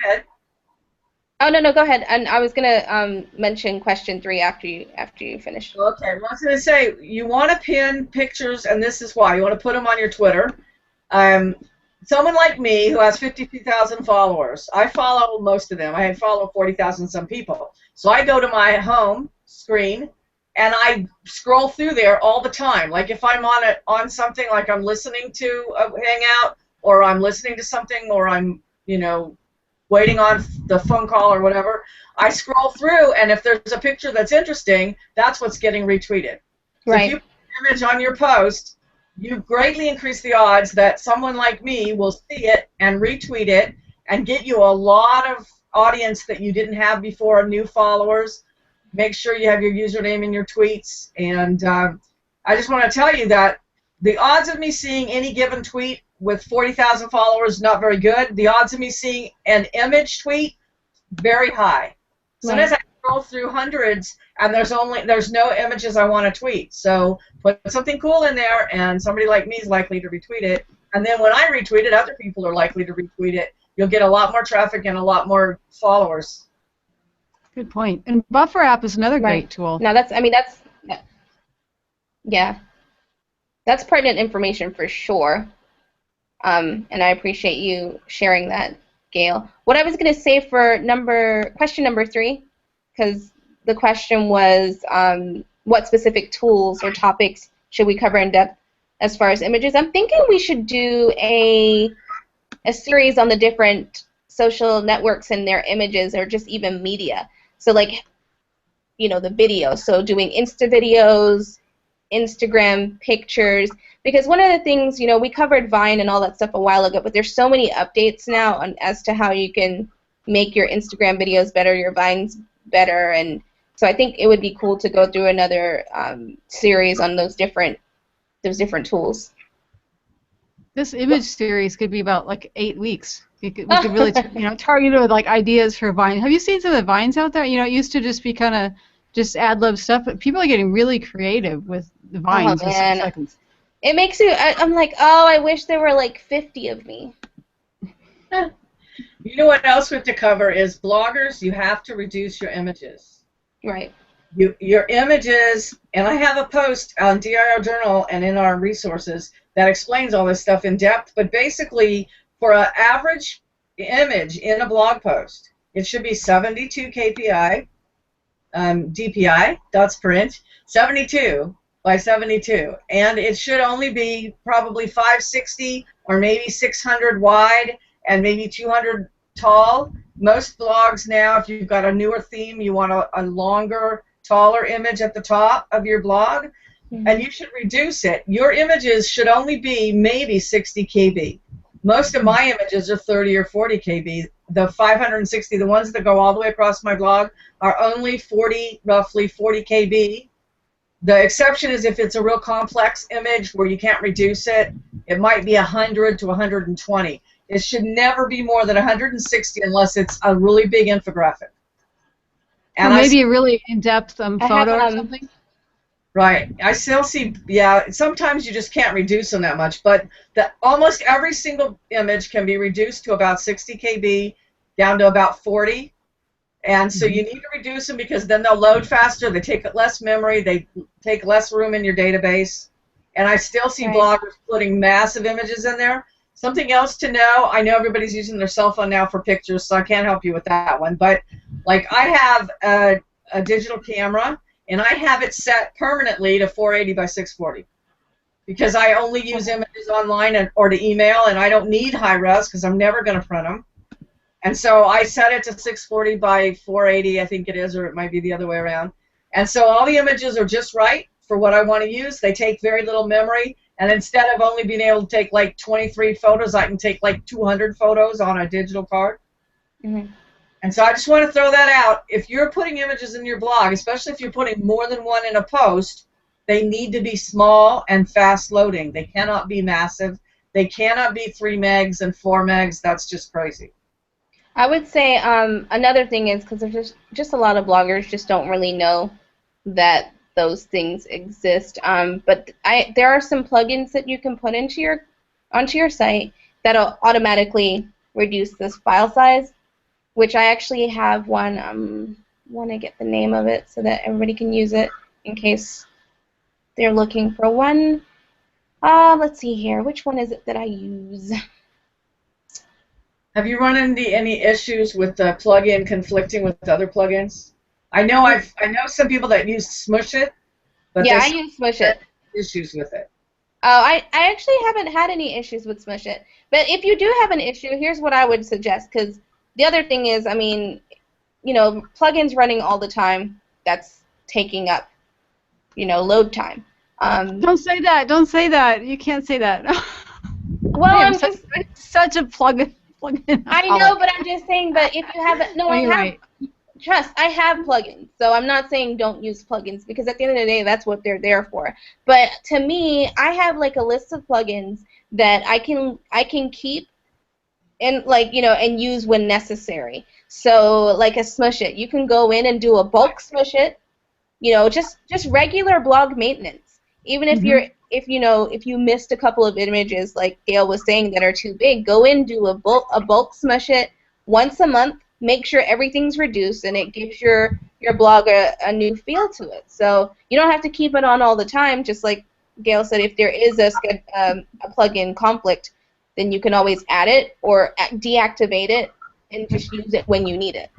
Speaker 3: ahead.
Speaker 2: Oh no, go ahead. And I was gonna mention question 3 after you finish.
Speaker 3: Okay, well, I was gonna say you want to pin pictures, and this is why you want to put them on your Twitter. Someone like me who has 52,000 followers, I follow most of them. I follow 40,000 some people. So I go to my home screen and I scroll through there all the time. Like if I'm on something, like I'm listening to a Hangout, or I'm listening to something, or I'm waiting on the phone call or whatever, I scroll through, and if there's a picture that's interesting, that's what's getting retweeted. So
Speaker 2: right.
Speaker 3: If you put an image on your post, you greatly increase the odds that someone like me will see it and retweet it and get you a lot of audience that you didn't have before, new followers. Make sure you have your username in your tweets. And I just want to tell you that the odds of me seeing any given tweet with 40,000 followers, not very good. The odds of me seeing an image tweet, very high. Sometimes I scroll through hundreds, and there's no images I want to tweet. So put something cool in there, and somebody like me is likely to retweet it. And then when I retweet it, other people are likely to retweet it. You'll get a lot more traffic and a lot more followers.
Speaker 1: Good point. And Buffer app is another great tool.
Speaker 2: Now that's pertinent information for sure. And I appreciate you sharing that, Gail. What I was going to say for question number 3, because the question was what specific tools or topics should we cover in depth as far as images. I'm thinking we should do a series on the different social networks and their images, or just even media. So like, the video. So doing Insta videos, Instagram pictures, because one of the things, we covered Vine and all that stuff a while ago, but there's so many updates now as to how you can make your Instagram videos better, your Vines better, and so I think it would be cool to go through another series on those different tools.
Speaker 1: This image series could be about like 8 weeks. We could really target it with like ideas for Vine. Have you seen some of the Vines out there? It used to just be kind of just ad lib stuff, but people are getting really creative with the Vines.
Speaker 2: Oh, man. Seconds. It makes you. I'm like, oh, I wish there were like 50 of me.
Speaker 3: You know what else we have to cover is bloggers. You have to reduce your images.
Speaker 2: Right.
Speaker 3: Your images, and I have a post on DIR Journal and in our resources that explains all this stuff in depth, but basically for an average image in a blog post, it should be 72 kpi, DPI, dots per inch, 72 by 72, and it should only be probably 560 or maybe 600 wide and maybe 200 tall. Most blogs now, if you've got a newer theme, you want a longer, taller image at the top of your blog, and you should reduce it. Your images should only be maybe 60 KB. Most of my images are 30 or 40 KB. The 560, the ones that go all the way across my blog, are only roughly 40 KB. The exception is if it's a real complex image where you can't reduce it. It might be 100 to 120. It should never be more than 160 unless it's a really big infographic.
Speaker 1: And or maybe a really in-depth photo or something?
Speaker 3: Right. I still see, yeah, sometimes you just can't reduce them that much, but almost every single image can be reduced to about 60 KB, down to about 40. And so you need to reduce them because then they'll load faster, they take less memory, they take less room in your database. And I still see bloggers putting massive images in there. Something else to know, I know everybody's using their cell phone now for pictures, so I can't help you with that one. But like I have a digital camera, and I have it set permanently to 480 by 640 because I only use images online or to email, and I don't need high res because I'm never going to print them. And so I set it to 640 by 480, I think it is, or it might be the other way around. And so all the images are just right for what I want to use. They take very little memory, and instead of only being able to take like 23 photos, I can take like 200 photos on a digital card. And so I just want to throw that out. If you're putting images in your blog, especially if you're putting more than one in a post, they need to be small and fast loading. They cannot be massive. They cannot be 3 megs and 4 megs. That's just crazy.
Speaker 2: I would say another thing is because there's just a lot of bloggers just don't really know that those things exist. But there are some plugins that you can put onto your site that'll automatically reduce this file size, which I actually have one. Want to get the name of it so that everybody can use it in case they're looking for one. Let's see here. Which one is it that I use?
Speaker 3: Have you run into any issues with the plugin conflicting with other plugins? I know I know some people that use Smushit, but
Speaker 2: yeah, I use Smushit.
Speaker 3: Issues with it.
Speaker 2: Oh, I actually haven't had any issues with Smushit. But if you do have an issue, here's what I would suggest, because the other thing is, I mean, you know, plugins running all the time, that's taking up, you know, load time.
Speaker 1: Don't say that. Don't say that. You can't say that.
Speaker 2: Well, I'm just
Speaker 1: such a plugin.
Speaker 2: I know, but I'm just saying. But if you haven't, no, I have. Right. Trust, I have plugins, so I'm not saying don't use plugins because at the end of the day, that's what they're there for. But to me, I have like a list of plugins that I can keep and like and use when necessary. So like a Smushit, you can go in and do a bulk Smushit, just regular blog maintenance. Even if if you missed a couple of images, like Gail was saying, that are too big, go in, do a bulk Smushit once a month. Make sure everything's reduced, and it gives your blog a new feel to it. So you don't have to keep it on all the time. Just like Gail said, if there is a plugin conflict, then you can always add it or deactivate it and just use it when you need it.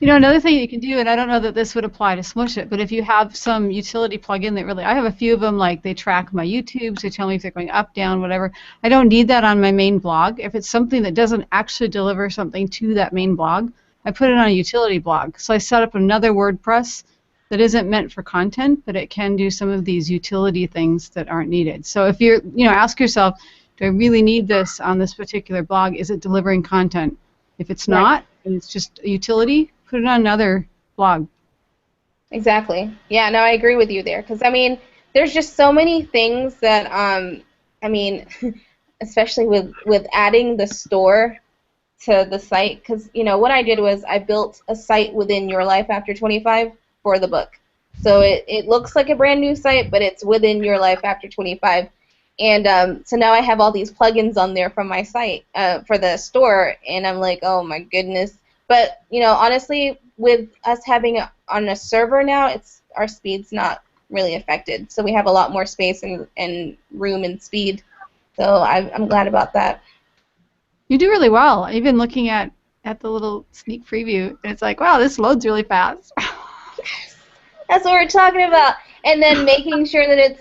Speaker 1: Another thing you can do, and I don't know that this would apply to Smushit, but if you have some utility plugin that really, I have a few of them, like they track my YouTube, so tell me if they're going up, down, whatever. I don't need that on my main blog. If it's something that doesn't actually deliver something to that main blog, I put it on a utility blog. So I set up another WordPress that isn't meant for content, but it can do some of these utility things that aren't needed. So if you're, ask yourself, do I really need this on this particular blog? Is it delivering content? If it's not, and it's just a utility, put it on another blog.
Speaker 2: Exactly. Yeah, no, I agree with you there. Because, I mean, there's just so many things that, I mean, especially with adding the store to the site. Because, what I did was I built a site within Your Life After 25 for the book. So it looks like a brand new site, but it's within Your Life After 25. And so now I have all these plugins on there from my site for the store. And I'm like, oh, my goodness. But, honestly, with us having it on a server now, our speed's not really affected. So we have a lot more space and room and speed. So I'm glad about that.
Speaker 1: You do really well. Even looking at the little sneak preview, it's like, wow, this loads really fast.
Speaker 2: That's what we're talking about. And then making sure that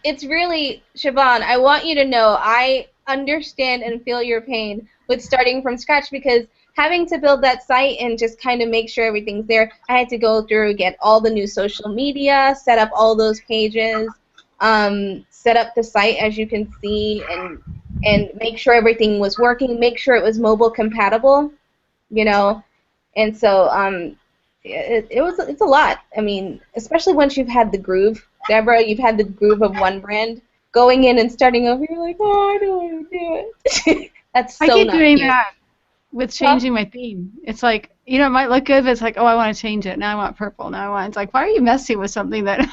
Speaker 2: it's really, Siobhan, I want you to know I understand and feel your pain with starting from scratch, because having to build that site and just kind of make sure everything's there, I had to go through, get all the new social media, set up all those pages, set up the site, as you can see, and make sure everything was working, make sure it was mobile compatible, you know. And so it's a lot. I mean, especially once you've had the groove, Deborah, you've had the groove of one brand, going in and starting over, you're like, oh, I don't want to do it. That's so
Speaker 1: I keep
Speaker 2: not
Speaker 1: doing
Speaker 2: cute.
Speaker 1: that with changing my theme. It's like, you know, it might look good, but it's like, oh, I want to change it. Now I want purple. Now I want. It's like, why are you messing with something that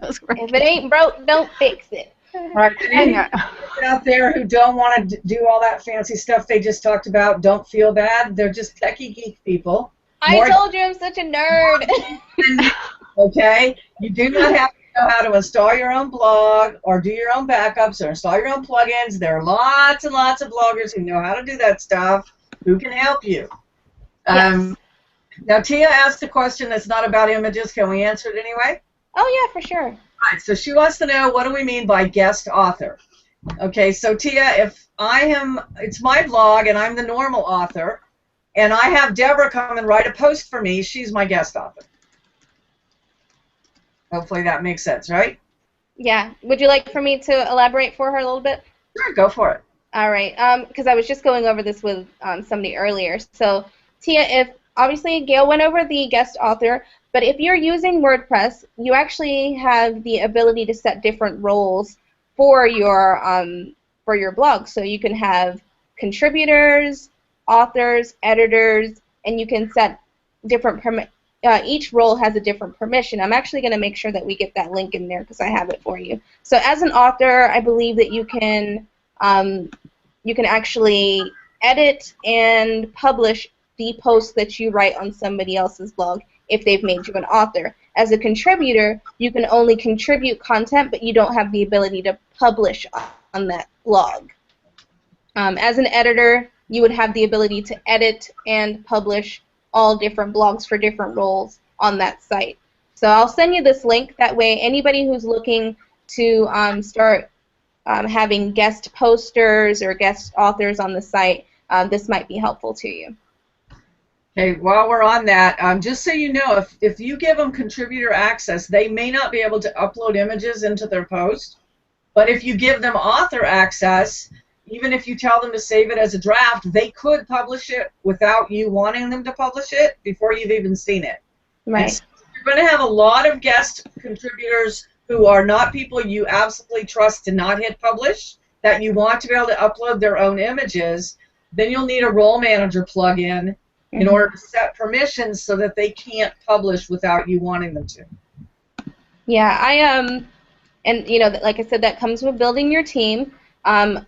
Speaker 1: was working?
Speaker 2: If it ain't broke, don't fix it.
Speaker 3: Right. Any out there who don't want to do all that fancy stuff they just talked about, don't feel bad. They're just techie geek people.
Speaker 2: I told you I'm such a nerd.
Speaker 3: Okay? You do not have to know how to install your own blog or do your own backups or install your own plugins. There are lots and lots of bloggers who know how to do that stuff, who can help you.
Speaker 2: Yes.
Speaker 3: Now, Tia asked a question that's not about images. Can we answer it anyway?
Speaker 2: Oh, yeah, for sure.
Speaker 3: All right, so she wants to know, what do we mean by guest author? Okay, so Tia, if it's my blog and I'm the normal author, and I have Deborah come and write a post for me, she's my guest author. Hopefully that makes sense, right?
Speaker 2: Yeah. Would you like for me to elaborate for her a little bit?
Speaker 3: Sure, go for it.
Speaker 2: All right. Because I was just going over this with somebody earlier. So, Tia, obviously Gail went over the guest author, but if you're using WordPress, you actually have the ability to set different roles for your blog. So you can have contributors, authors, editors, and you can set different each role has a different permission. I'm actually going to make sure that we get that link in there because I have it for you. So as an author, I believe that you can actually edit and publish the posts that you write on somebody else's blog if they've made you an author. As a contributor, you can only contribute content, but you don't have the ability to publish on that blog. As an editor, you would have the ability to edit and publish all different blogs for different roles on that site. So I'll send you this link. That way anybody who's looking to start having guest posters or guest authors on the site, this might be helpful to you.
Speaker 3: Okay, while we're on that, just so you know, if you give them contributor access, they may not be able to upload images into their post, but if you give them author access, even if you tell them to save it as a draft, they could publish it without you wanting them to publish it before you've even seen it.
Speaker 2: Right.
Speaker 3: So you're going to have a lot of guest contributors who are not people you absolutely trust to not hit publish, that you want to be able to upload their own images. Then you'll need a role manager plugin in order to set permissions so that they can't publish without you wanting them to.
Speaker 2: Yeah, and you know, like I said, that comes with building your team. I'm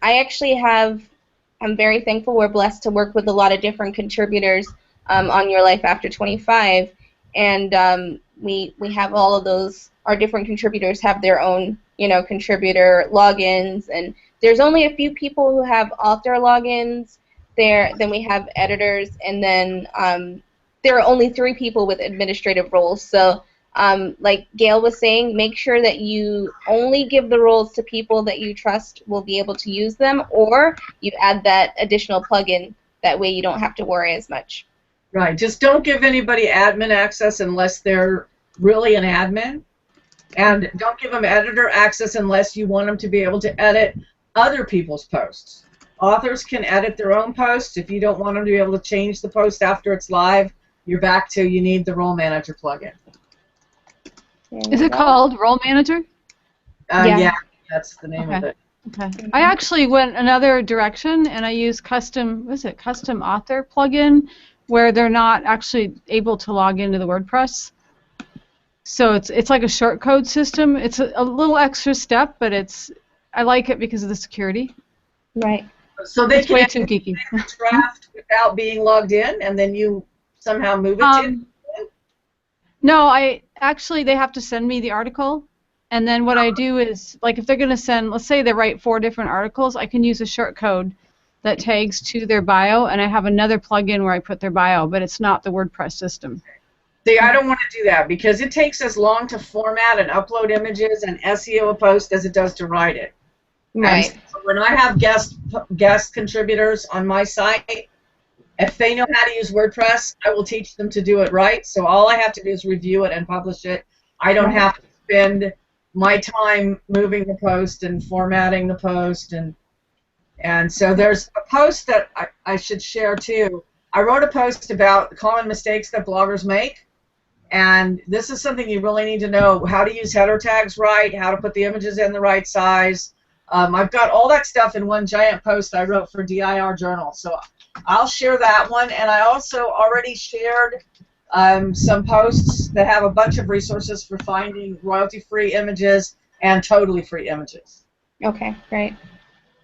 Speaker 2: very thankful we're blessed to work with a lot of different contributors on Your Life After 25, and we have all of those. Our different contributors have their own, you know, contributor logins, and there's only a few people who have author logins. Then we have editors, and then there are only 3 people with administrative roles. So like Gail was saying, make sure that you only give the roles to people that you trust will be able to use them, or you add that additional plugin. That way you don't have to worry as much.
Speaker 3: Right. Just don't give anybody admin access unless they're really an admin, and don't give them editor access unless you want them to be able to edit other people's posts. Authors can edit their own posts. If you don't want them to be able to change the post after it's live, you're back to you need the Role Manager plugin.
Speaker 1: Is it called Role Manager?
Speaker 3: Yeah, that's the name of it.
Speaker 1: Okay. I actually went another direction, and I used custom author plugin, where they're not actually able to log into the WordPress. So it's like a short code system. It's a little extra step, but I like it because of the security.
Speaker 2: Right.
Speaker 3: So they
Speaker 1: it's way too geeky.
Speaker 3: Draft without being logged in, and then you somehow move it to.
Speaker 1: No, they have to send me the article, and then what I do is, like, if they're going to send, let's say they write 4 different articles, I can use a short code that tags to their bio, and I have another plugin where I put their bio, but it's not the WordPress system.
Speaker 3: See, I don't want to do that because it takes as long to format and upload images and SEO a post as it does to write it.
Speaker 2: Right.
Speaker 3: And so when I have guest contributors on my site, if they know how to use WordPress, I will teach them to do it right. So all I have to do is review it and publish it. I don't have to spend my time moving the post and formatting the post. And so there's a post that I should share too. I wrote a post about common mistakes that bloggers make. And this is something you really need to know: how to use header tags right, how to put the images in the right size. I've got all that stuff in one giant post I wrote for DIR Journal. So I'll share that one. And I also already shared some posts that have a bunch of resources for finding royalty-free images and totally free images.
Speaker 2: Okay, great.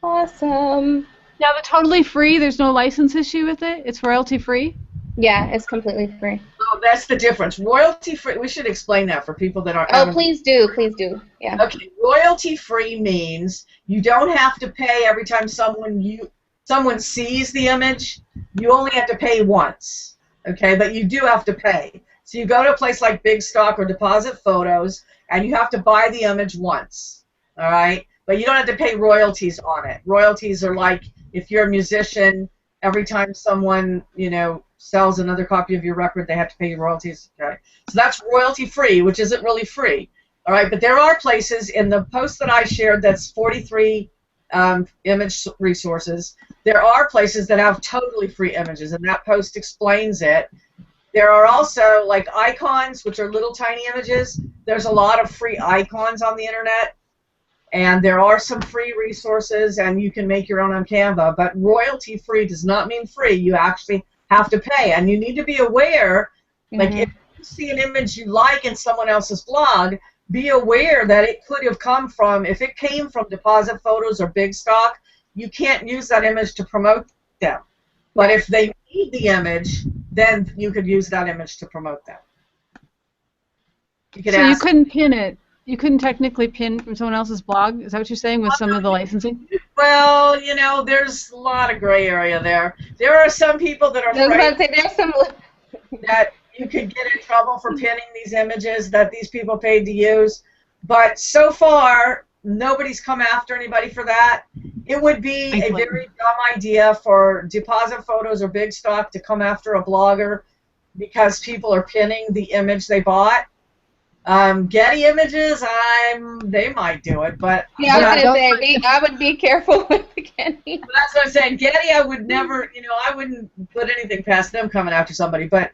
Speaker 2: Awesome.
Speaker 1: Now, the totally free, there's no license issue with it? It's royalty-free?
Speaker 2: Yeah, it's completely free.
Speaker 3: Oh, that's the difference. Royalty-free, we should explain that for people that aren't.
Speaker 2: Oh, please do. Please do. Yeah.
Speaker 3: Okay, royalty-free means you don't have to pay every time someone sees the image. You only have to pay once, okay? But you do have to pay. So you go to a place like Big Stock or Deposit Photos, and you have to buy the image once, all right? But you don't have to pay royalties on it. Royalties are like if you're a musician, every time someone, sells another copy of your record, they have to pay you royalties, okay? So that's royalty-free, which isn't really free, all right? But there are places in the post that I shared that's 43 image resources. There are places that have totally free images, and that post explains it. There are also like icons, which are little tiny images. There's a lot of free icons on the internet, and there are some free resources, and you can make your own on Canva. But royalty-free does not mean free. You actually have to pay, and you need to be aware, like if you see an image you like in someone else's blog, be aware that it could have come from, if it came from Deposit Photos or Big Stock, you can't use that image to promote them. But if they need the image, then you could use that image to promote them.
Speaker 1: So you couldn't pin it. You couldn't technically pin from someone else's blog? Is that what you're saying with some of the licensing?
Speaker 3: Well, there's a lot of gray area there. There are some people that are afraid that you could get in trouble for pinning these images that these people paid to use. But so far, nobody's come after anybody for that. It would be a very dumb idea for Deposit Photos or Big Stock to come after a blogger because people are pinning the image they bought. Getty Images, they might do it, but
Speaker 2: yeah, I was gonna say I would be careful with Getty.
Speaker 3: That's what I'm saying. Getty, I would never, I wouldn't put anything past them coming after somebody. But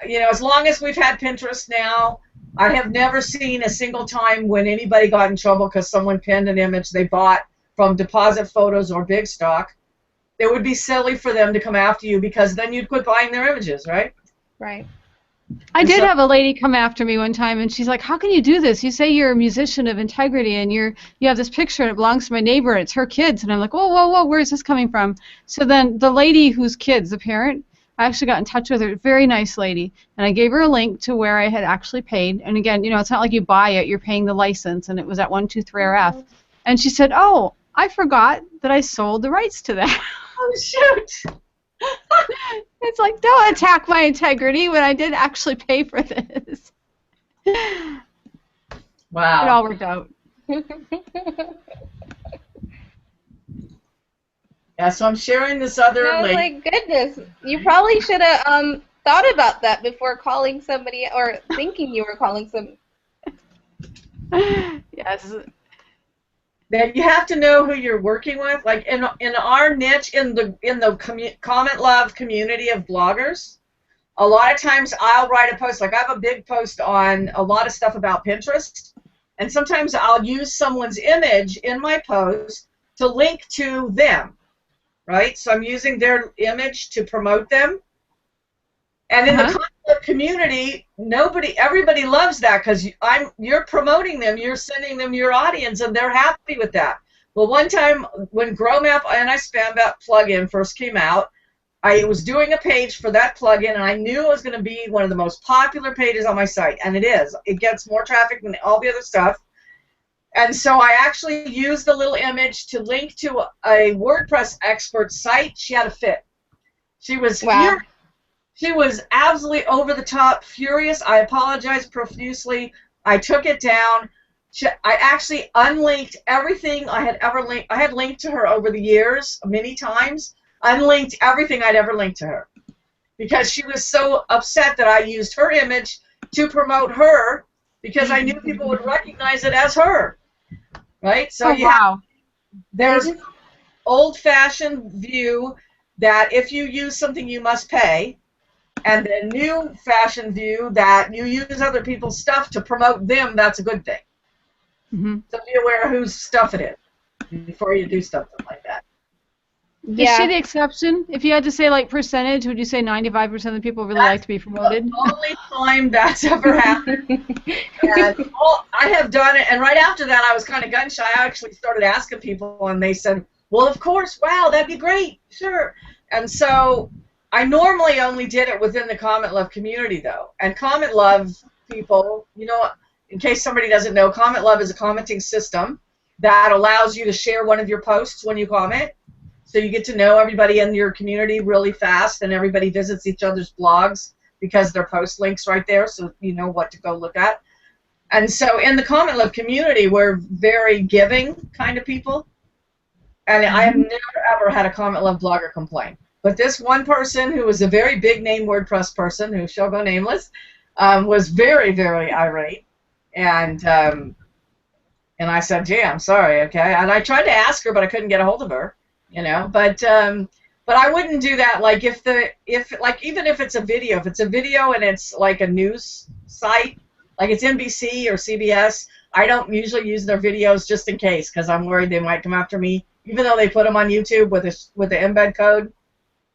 Speaker 3: as long as we've had Pinterest now, I have never seen a single time when anybody got in trouble because someone pinned an image they bought from Deposit Photos or Big Stock. It would be silly for them to come after you because then you'd quit buying their images, right?
Speaker 2: Right.
Speaker 1: I did have a lady come after me one time, and she's like, "How can you do this? You say you're a musician of integrity, and you have this picture, and it belongs to my neighbor, and it's her kids." And I'm like, "Whoa, whoa, whoa, where is this coming from?" So then the lady whose kids, the parent, I actually got in touch with her, very nice lady, and I gave her a link to where I had actually paid. And again, it's not like you buy it, you're paying the license, and it was at 123RF. And she said, "Oh, I forgot that I sold the rights to that."
Speaker 3: Oh, shoot.
Speaker 1: It's like, don't attack my integrity when I did actually pay for this.
Speaker 3: Wow.
Speaker 1: It all worked out.
Speaker 3: Yeah, so I'm sharing this other link.
Speaker 2: My goodness. You probably should have thought about that before calling somebody or thinking you were calling somebody.
Speaker 1: Yes.
Speaker 3: Then you have to know who you're working with. Like in our niche, in the comment love community of bloggers, a lot of times I'll write a post. Like I have a big post on a lot of stuff about Pinterest, and sometimes I'll use someone's image in my post to link to them, right? So I'm using their image to promote them. And in the content community, everybody loves that because you're promoting them, you're sending them your audience, and they're happy with that. Well, one time when GrowMap Anti-Spam plugin first came out, I was doing a page for that plugin, and I knew it was going to be one of the most popular pages on my site, and it is. It gets more traffic than all the other stuff. And so I actually used the little image to link to a WordPress expert site. She had a fit. She was
Speaker 2: Wow.
Speaker 3: She was absolutely over the top furious. I apologized profusely. I took it down. I actually unlinked everything I had ever linked. I had linked to her over the years many times. Unlinked everything I'd ever linked to her because she was so upset that I used her image to promote her because I knew people would recognize it as her. Right? So there's old-fashioned view that if you use something you must pay, and the new-fashioned view that you use other people's stuff to promote them, that's a good thing. So be aware of whose stuff it is before you do something like that.
Speaker 1: Is she the exception? If you had to say like percentage, would you say 95% of the people really like to be promoted?
Speaker 3: The only time that's ever happened. And I have done it, and right after that I was kind of gun shy. I actually started asking people, and they said, well, of course, wow, that'd be great, sure. And so I normally only did it within the Comment Love community, though. And Comment Love people, you know, in case somebody doesn't know, Comment Love is a commenting system that allows you to share one of your posts when you comment. So you get to know everybody in your community really fast, and everybody visits each other's blogs because their post links right there, so you know what to go look at. And so in the Comment Love community, we're very giving kind of people. And I have never, ever had a Comment Love blogger complain. But this one person who was a very big name WordPress person, who shall go nameless, was very, very irate. And I said, gee, I'm sorry, okay? And I tried to ask her, but I couldn't get a hold of her, you know? But I wouldn't do that. Like even if it's a video, and it's like a news site, like it's NBC or CBS, I don't usually use their videos just in case, because I'm worried they might come after me, even though they put them on YouTube with the embed code.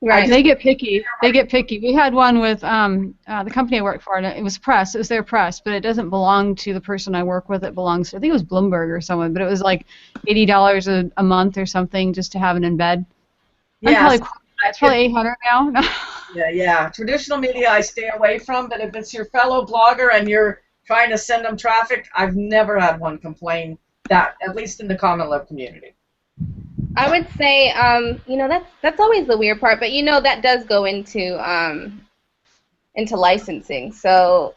Speaker 1: Right, they get picky. They get picky. We had one with the company I work for, and it was press. It was their press, but it doesn't belong to the person I work with. It belongs to, I think it was Bloomberg or someone, but it was like $80 a month or something just to have an embed.
Speaker 3: Yeah,
Speaker 1: it's probably $800 now.
Speaker 3: Yeah. Traditional media I stay away from, but if it's your fellow blogger and you're trying to send them traffic, I've never had one complain that, at least in the Comment Love community.
Speaker 2: I would say, you know, that's always the weird part, but you know that does go into licensing, so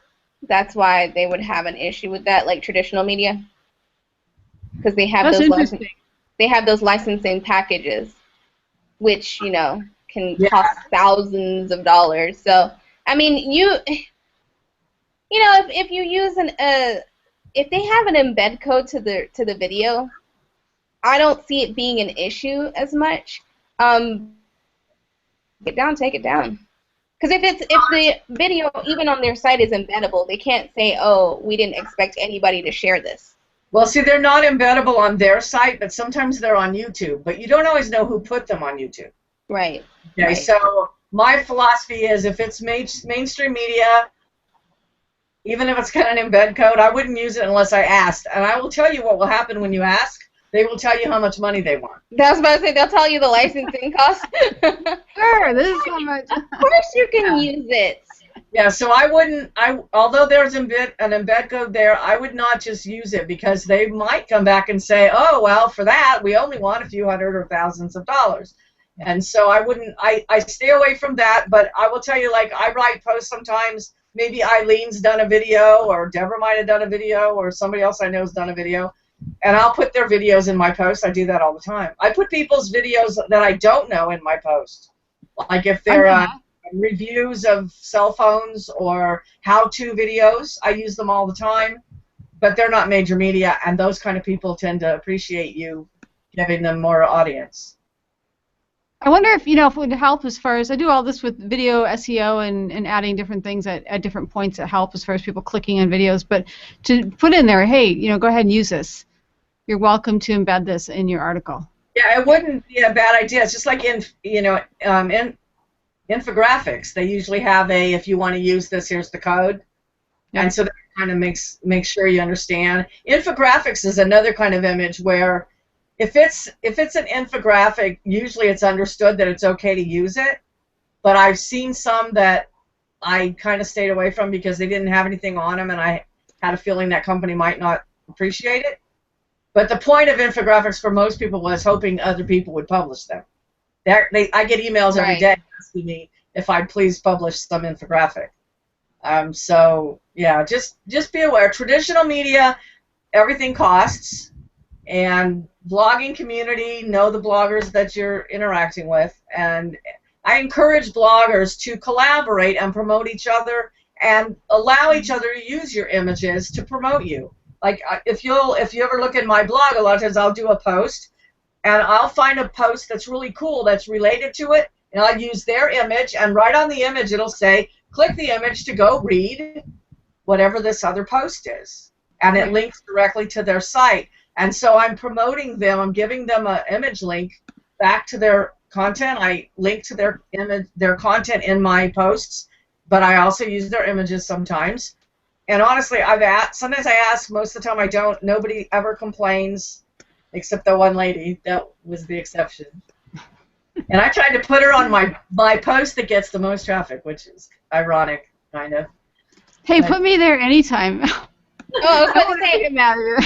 Speaker 2: that's why they would have an issue with that, like traditional media, because they have those licensing packages, which you know can cost thousands of dollars. So I mean, you know, if you use if they have an embed code to the video, I don't see it being an issue as much. Take it down. Because if the video, even on their site, is embeddable, they can't say, oh, we didn't expect anybody to share this.
Speaker 3: Well, see, they're not embeddable on their site, but sometimes they're on YouTube. But you don't always know who put them on YouTube.
Speaker 2: Right.
Speaker 3: Okay, right. So my philosophy is if it's mainstream media, even if it's got an embed code, I wouldn't use it unless I asked. And I will tell you what will happen when you ask. They will tell you how much money they want.
Speaker 2: That's what I was about to say. They'll tell you the licensing cost.
Speaker 1: Sure, this is how much.
Speaker 2: Of course you can use it.
Speaker 3: Yeah, so I wouldn't. Although there's an embed code there, I would not just use it because they might come back and say, oh, well, for that we only want a few hundred or thousands of dollars. And so I wouldn't. I stay away from that. But I will tell you, like, I write posts sometimes. Maybe Eileen's done a video, or Deborah might have done a video, or somebody else I know has done a video. And I'll put their videos in my posts. I do that all the time. I put people's videos that I don't know in my post. Like if they're reviews of cell phones or how-to videos, I use them all the time. But they're not major media, and those kind of people tend to appreciate you giving them more audience.
Speaker 1: I wonder if, if it would help as far as, I do all this with video SEO and adding different things at different points that help as far as people clicking on videos, but to put in there, hey, go ahead and use this. You're welcome to embed this in your article.
Speaker 3: Yeah, it wouldn't be a bad idea. It's just like in infographics. They usually have if you want to use this, here's the code. Yeah. And so that kind of makes sure you understand. Infographics is another kind of image where if it's an infographic, usually it's understood that it's okay to use it. But I've seen some that I kind of stayed away from because they didn't have anything on them, and I had a feeling that company might not appreciate it. But the point of infographics for most people was hoping other people would publish them. I get emails every day asking me if I'd please publish some infographic. So yeah, just be aware. Traditional media, everything costs, and blogging community, know the bloggers that you're interacting with, and I encourage bloggers to collaborate and promote each other and allow each other to use your images to promote you. Like if you ever look at my blog, a lot of times I'll do a post and I'll find a post that's really cool that's related to it, and I'll use their image, and right on the image it'll say, click the image to go read whatever this other post is. And it links directly to their site. And so I'm promoting them. I'm giving them an image link back to their content. I link to their content in my posts, but I also use their images sometimes. And honestly, sometimes I ask. Most of the time I don't. Nobody ever complains, except the one lady. That was the exception. And I tried to put her on my post that gets the most traffic, which is ironic, kind of.
Speaker 1: Hey, put me there anytime.
Speaker 2: Oh, I was going to say,
Speaker 1: get mad at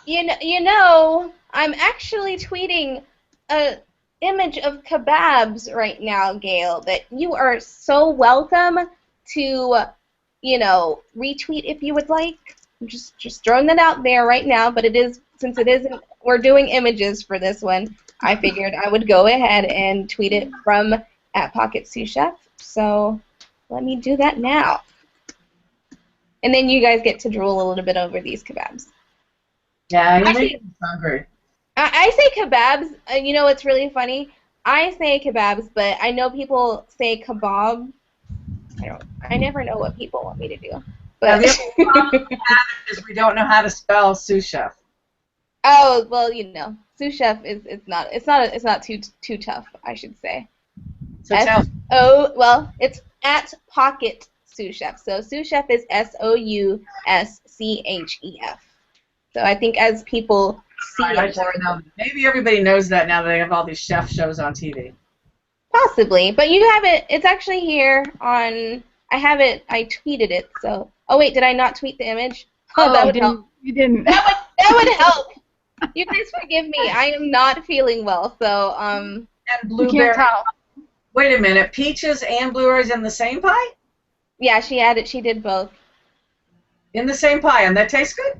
Speaker 1: you.
Speaker 2: You know, I'm actually tweeting an image of kebabs right now, Gail, that you are so welcome to, you know, retweet if you would like. I'm just throwing that out there right now, but since it isn't, we're doing images for this one, I figured I would go ahead and tweet it from @PocketSouchef. So let me do that now. And then you guys get to drool a little bit over these kebabs.
Speaker 3: Yeah, you're making me hungry.
Speaker 2: I say kebabs. You know what's really funny? I say kebabs, but I know people say kebab. I never know what people want me to do. But
Speaker 3: the only problem we have is we don't know how to spell sous chef.
Speaker 2: Oh well, you know, sous chef it's not too tough, I should say.
Speaker 3: So tell me.
Speaker 2: Well, it's @Pocket Sous Chef. So sous chef is SOUSCHEF. So I think as people see it more,
Speaker 3: maybe everybody knows that now that they have all these chef shows on TV.
Speaker 2: Possibly, but you have it. It's actually here on. I have it. I tweeted it. So. Oh wait, did I not tweet the image?
Speaker 1: Oh,
Speaker 2: that would help.
Speaker 1: You didn't.
Speaker 2: That would help. You guys forgive me. I am not feeling well, so
Speaker 3: And
Speaker 1: You
Speaker 3: blueberry.
Speaker 1: can't tell.
Speaker 3: Wait a minute, peaches and blueberries in the same pie?
Speaker 2: Yeah, she did both.
Speaker 3: In the same pie, and that tastes good?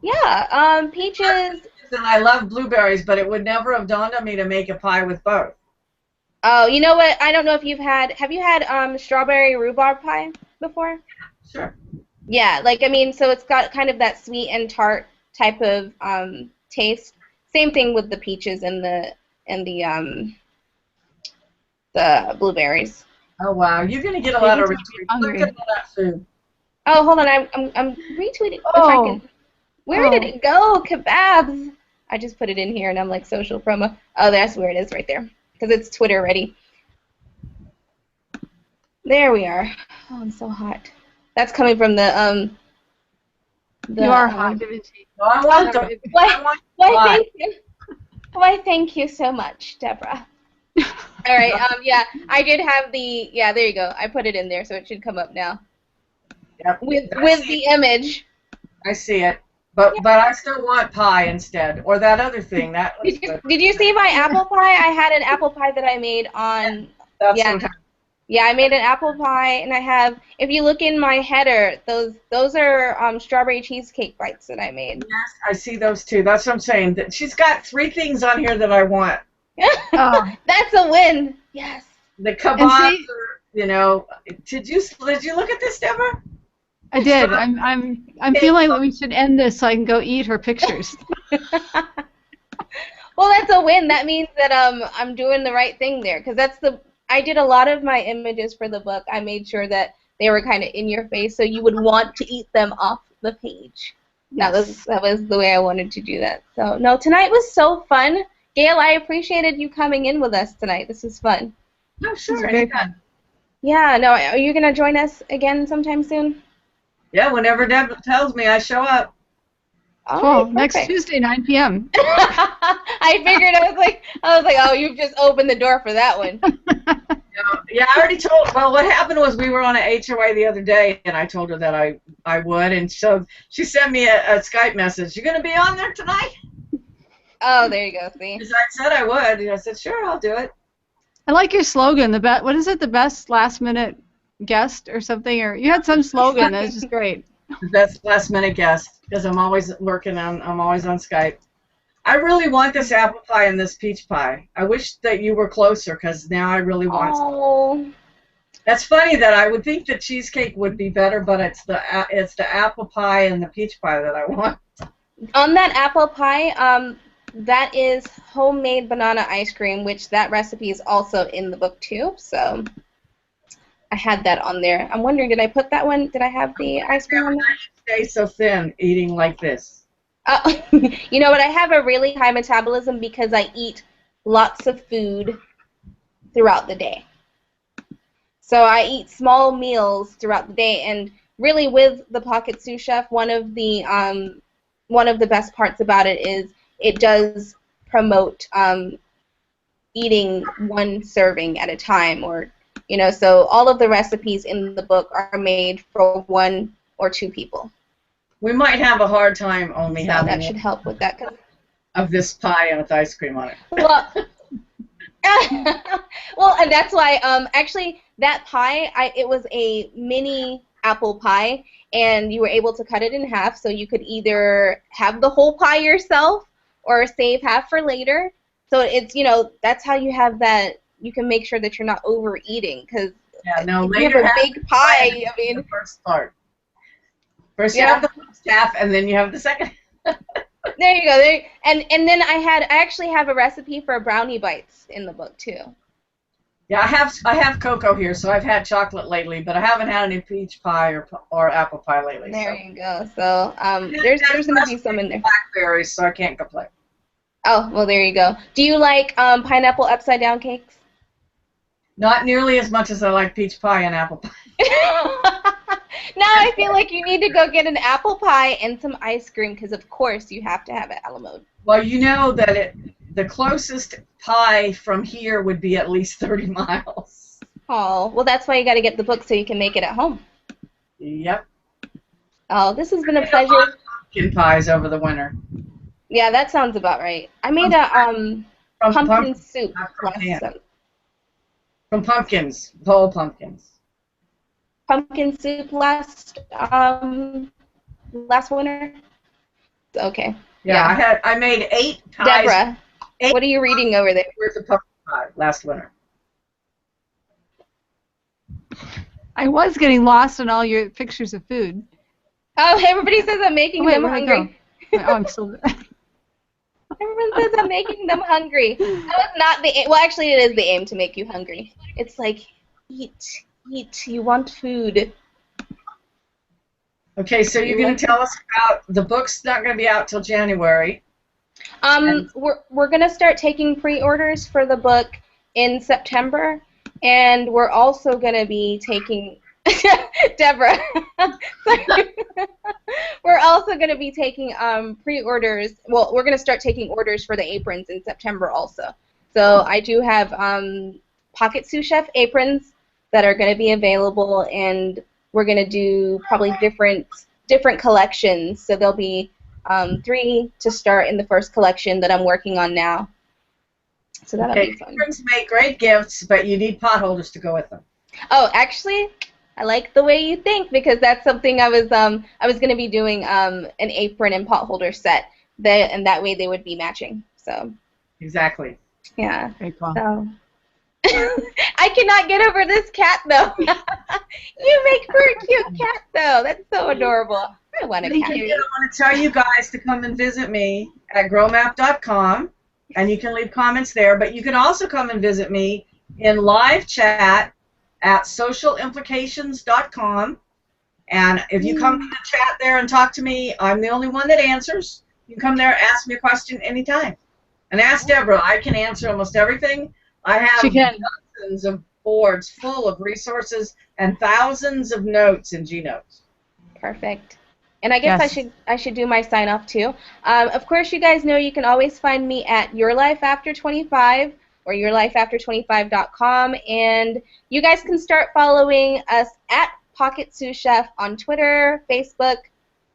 Speaker 2: Yeah, peaches.
Speaker 3: And I love blueberries, but it would never have dawned on me to make a pie with both.
Speaker 2: Oh, you know what? I don't know if have you had strawberry rhubarb pie before?
Speaker 3: Sure.
Speaker 2: Yeah, so it's got kind of that sweet and tart type of taste. Same thing with the peaches and the blueberries.
Speaker 3: Oh wow, you're gonna get a lot of retweets. Look at all that food.
Speaker 2: Oh, hold on, I'm retweeting.
Speaker 1: Oh.
Speaker 2: Where did it go? Kebabs. I just put it in here and I'm like social promo. Oh, that's where it is right there. Because it's Twitter ready. There we are. Oh, I'm so hot. That's coming from the
Speaker 1: You are hot, Divinity.
Speaker 3: No, I want them.
Speaker 2: Why, thank you. Why, thank you so much, Deborah. All right, yeah, I did have there you go. I put it in there, so it should come up now.
Speaker 3: Yep.
Speaker 2: With the image.
Speaker 3: I see it. But I still want pie instead, or that other thing. That was good.
Speaker 2: Did you see my apple pie? I had an apple pie that I made on.
Speaker 3: That's
Speaker 2: Yeah, I made an apple pie, and I have. If you look in my header, those are strawberry cheesecake bites that I made.
Speaker 3: Yes, I see those too. That's what I'm saying. She's got 3 things on here that I want.
Speaker 1: Oh.
Speaker 2: That's a win. Yes.
Speaker 3: The kebabs, you know. Did you look at this, Deborah?
Speaker 1: I did. I'm feeling like we should end this so I can go eat her pictures.
Speaker 2: Well, that's a win. That means that I'm doing the right thing there, because I did a lot of my images for the book. I made sure that they were kind of in your face, so you would want to eat them off the page.
Speaker 1: Yes.
Speaker 2: That was the way I wanted to do that. So no, tonight was so fun. Gail, I appreciated you coming in with us tonight. This was fun.
Speaker 3: Oh, sure.
Speaker 1: Very fun.
Speaker 2: Yeah. No, are you gonna join us again sometime soon?
Speaker 3: Yeah, whenever Deb tells me, I show up.
Speaker 1: Cool. Next Tuesday, 9 p.m.
Speaker 2: I figured. I was like, oh, you've just opened the door for that one.
Speaker 3: Yeah, I already told. Well, what happened was we were on an HOA the other day, and I told her that I would, and so she sent me a Skype message. You gonna be on there tonight?
Speaker 2: Oh, there you go. See.
Speaker 3: Because I said I would, and I said sure, I'll do it.
Speaker 1: I like your slogan. What is it? The best last minute guest or something? Or you had some slogan that was just great.
Speaker 3: The best last minute guest, because I'm always on Skype. I really want this apple pie and this peach pie. I wish that you were closer, because now I really want some.
Speaker 2: Oh.
Speaker 3: That's funny that I would think the cheesecake would be better, but it's the apple pie and the peach pie that I want.
Speaker 2: On that apple pie, that is homemade banana ice cream, which that recipe is also in the book too. So I had that on there. I'm wondering, did I put that one? Did I have the ice cream on there?
Speaker 3: Stay so thin eating like this.
Speaker 2: You know what? I have a really high metabolism because I eat lots of food throughout the day. So I eat small meals throughout the day, and really with the Pocket Sous Chef, one of the best parts about it is it does promote eating one serving at a time, or so all of the recipes in the book are made for 1 or 2 people.
Speaker 3: We might have a hard time only having
Speaker 2: that should help with that.
Speaker 3: Of this pie and with ice cream on it.
Speaker 2: Well, well, and that's why actually that pie, it was a mini apple pie, and you were able to cut it in half, so you could either have the whole pie yourself or save half for later. So it's that's how you have that. You can make sure that you're not overeating, because you have a big pie. I mean,
Speaker 3: the first part. First you have the first half, and then you have the second.
Speaker 2: There you go. And then I actually have a recipe for brownie bites in the book too.
Speaker 3: Yeah, I have cocoa here, so I've had chocolate lately, but I haven't had any peach pie or apple pie lately.
Speaker 2: There you go. So there's gonna be some in there.
Speaker 3: Blackberries, so I can't complain.
Speaker 2: Oh, well, there you go. Do you like pineapple upside down cakes?
Speaker 3: Not nearly as much as I like peach pie and apple pie.
Speaker 2: Now I feel like you need to go get an apple pie and some ice cream, because of course you have to have it a la mode.
Speaker 3: Well, you know that the closest pie from here would be at least 30 miles.
Speaker 2: Oh, well, that's why you got to get the book so you can make it at home.
Speaker 3: Yep.
Speaker 2: Oh, this has been a pleasure.
Speaker 3: Pumpkin pies over the winter.
Speaker 2: Yeah, that sounds about right. I made a pumpkin soup last summer.
Speaker 3: From pumpkins, whole pumpkins.
Speaker 2: Pumpkin soup last winter. Okay.
Speaker 3: Yeah, I made 8 pies.
Speaker 2: Deborah, what are you reading over there?
Speaker 3: Where's the pumpkin pie last winter?
Speaker 1: I was getting lost in all your pictures of food.
Speaker 2: Oh, everybody says I'm making them hungry.
Speaker 1: Oh, I'm still.
Speaker 2: Everyone says I'm making them hungry. That was not the aim. Well, actually, it is the aim to make you hungry. It's like, eat. You want food.
Speaker 3: Okay, so you're going to tell us about the book's not going to be out till January.
Speaker 2: We're going to start taking pre-orders for the book in September, and we're also going to be taking Deborah. We're also going to be taking pre-orders. Well, we're going to start taking orders for the aprons in September also. So I do have Pocket Sous Chef aprons that are going to be available, and we're going to do probably different collections. So there'll be 3 to start in the first collection that I'm working on now. So that'll be fun.
Speaker 3: Aprons make great gifts, but you need potholders to go with them.
Speaker 2: Oh, actually, I like the way you think, because that's something I was going to be doing an apron and potholder set, and that way they would be matching. So.
Speaker 3: Exactly.
Speaker 2: Yeah.
Speaker 1: Very cool.
Speaker 2: So. I cannot get over this cat, though. You make for a cute cat, though. That's so adorable. I want a cat.
Speaker 3: I want to tell you guys to come and visit me at growmap.com, and you can leave comments there, but you can also come and visit me in live chat at socialimplications.com, and if you come to the chat there and talk to me, I'm the only one that answers. You can come there, ask me a question anytime. And ask Deborah. I can answer almost everything. I have dozens of boards full of resources and thousands of notes in GNotes.
Speaker 2: Perfect. And I guess I should do my sign off too. Of course, you guys know you can always find me at Your Life After 25 or yourlifeafter25.com, and you guys can start following us at Pocket Sous Chef on Twitter, Facebook,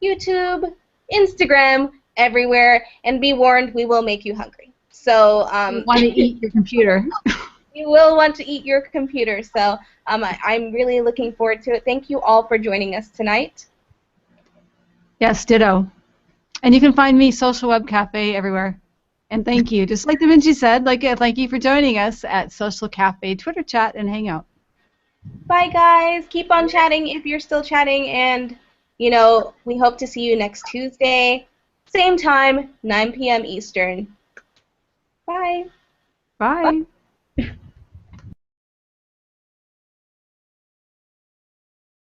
Speaker 2: YouTube, Instagram, everywhere, and be warned, we will make you hungry. So
Speaker 1: You want to eat your computer.
Speaker 2: you will want to eat your computer. So I'm really looking forward to it. Thank you all for joining us tonight.
Speaker 1: Yes, ditto. And you can find me Social Web Cafe everywhere. And thank you. Just like Da Vinci said, thank you for joining us at Social Cafe Twitter chat and Hangout.
Speaker 2: Bye, guys. Keep on chatting if you're still chatting, and we hope to see you next Tuesday, same time, 9 p.m. Eastern. Bye.
Speaker 1: Bye.
Speaker 2: Bye.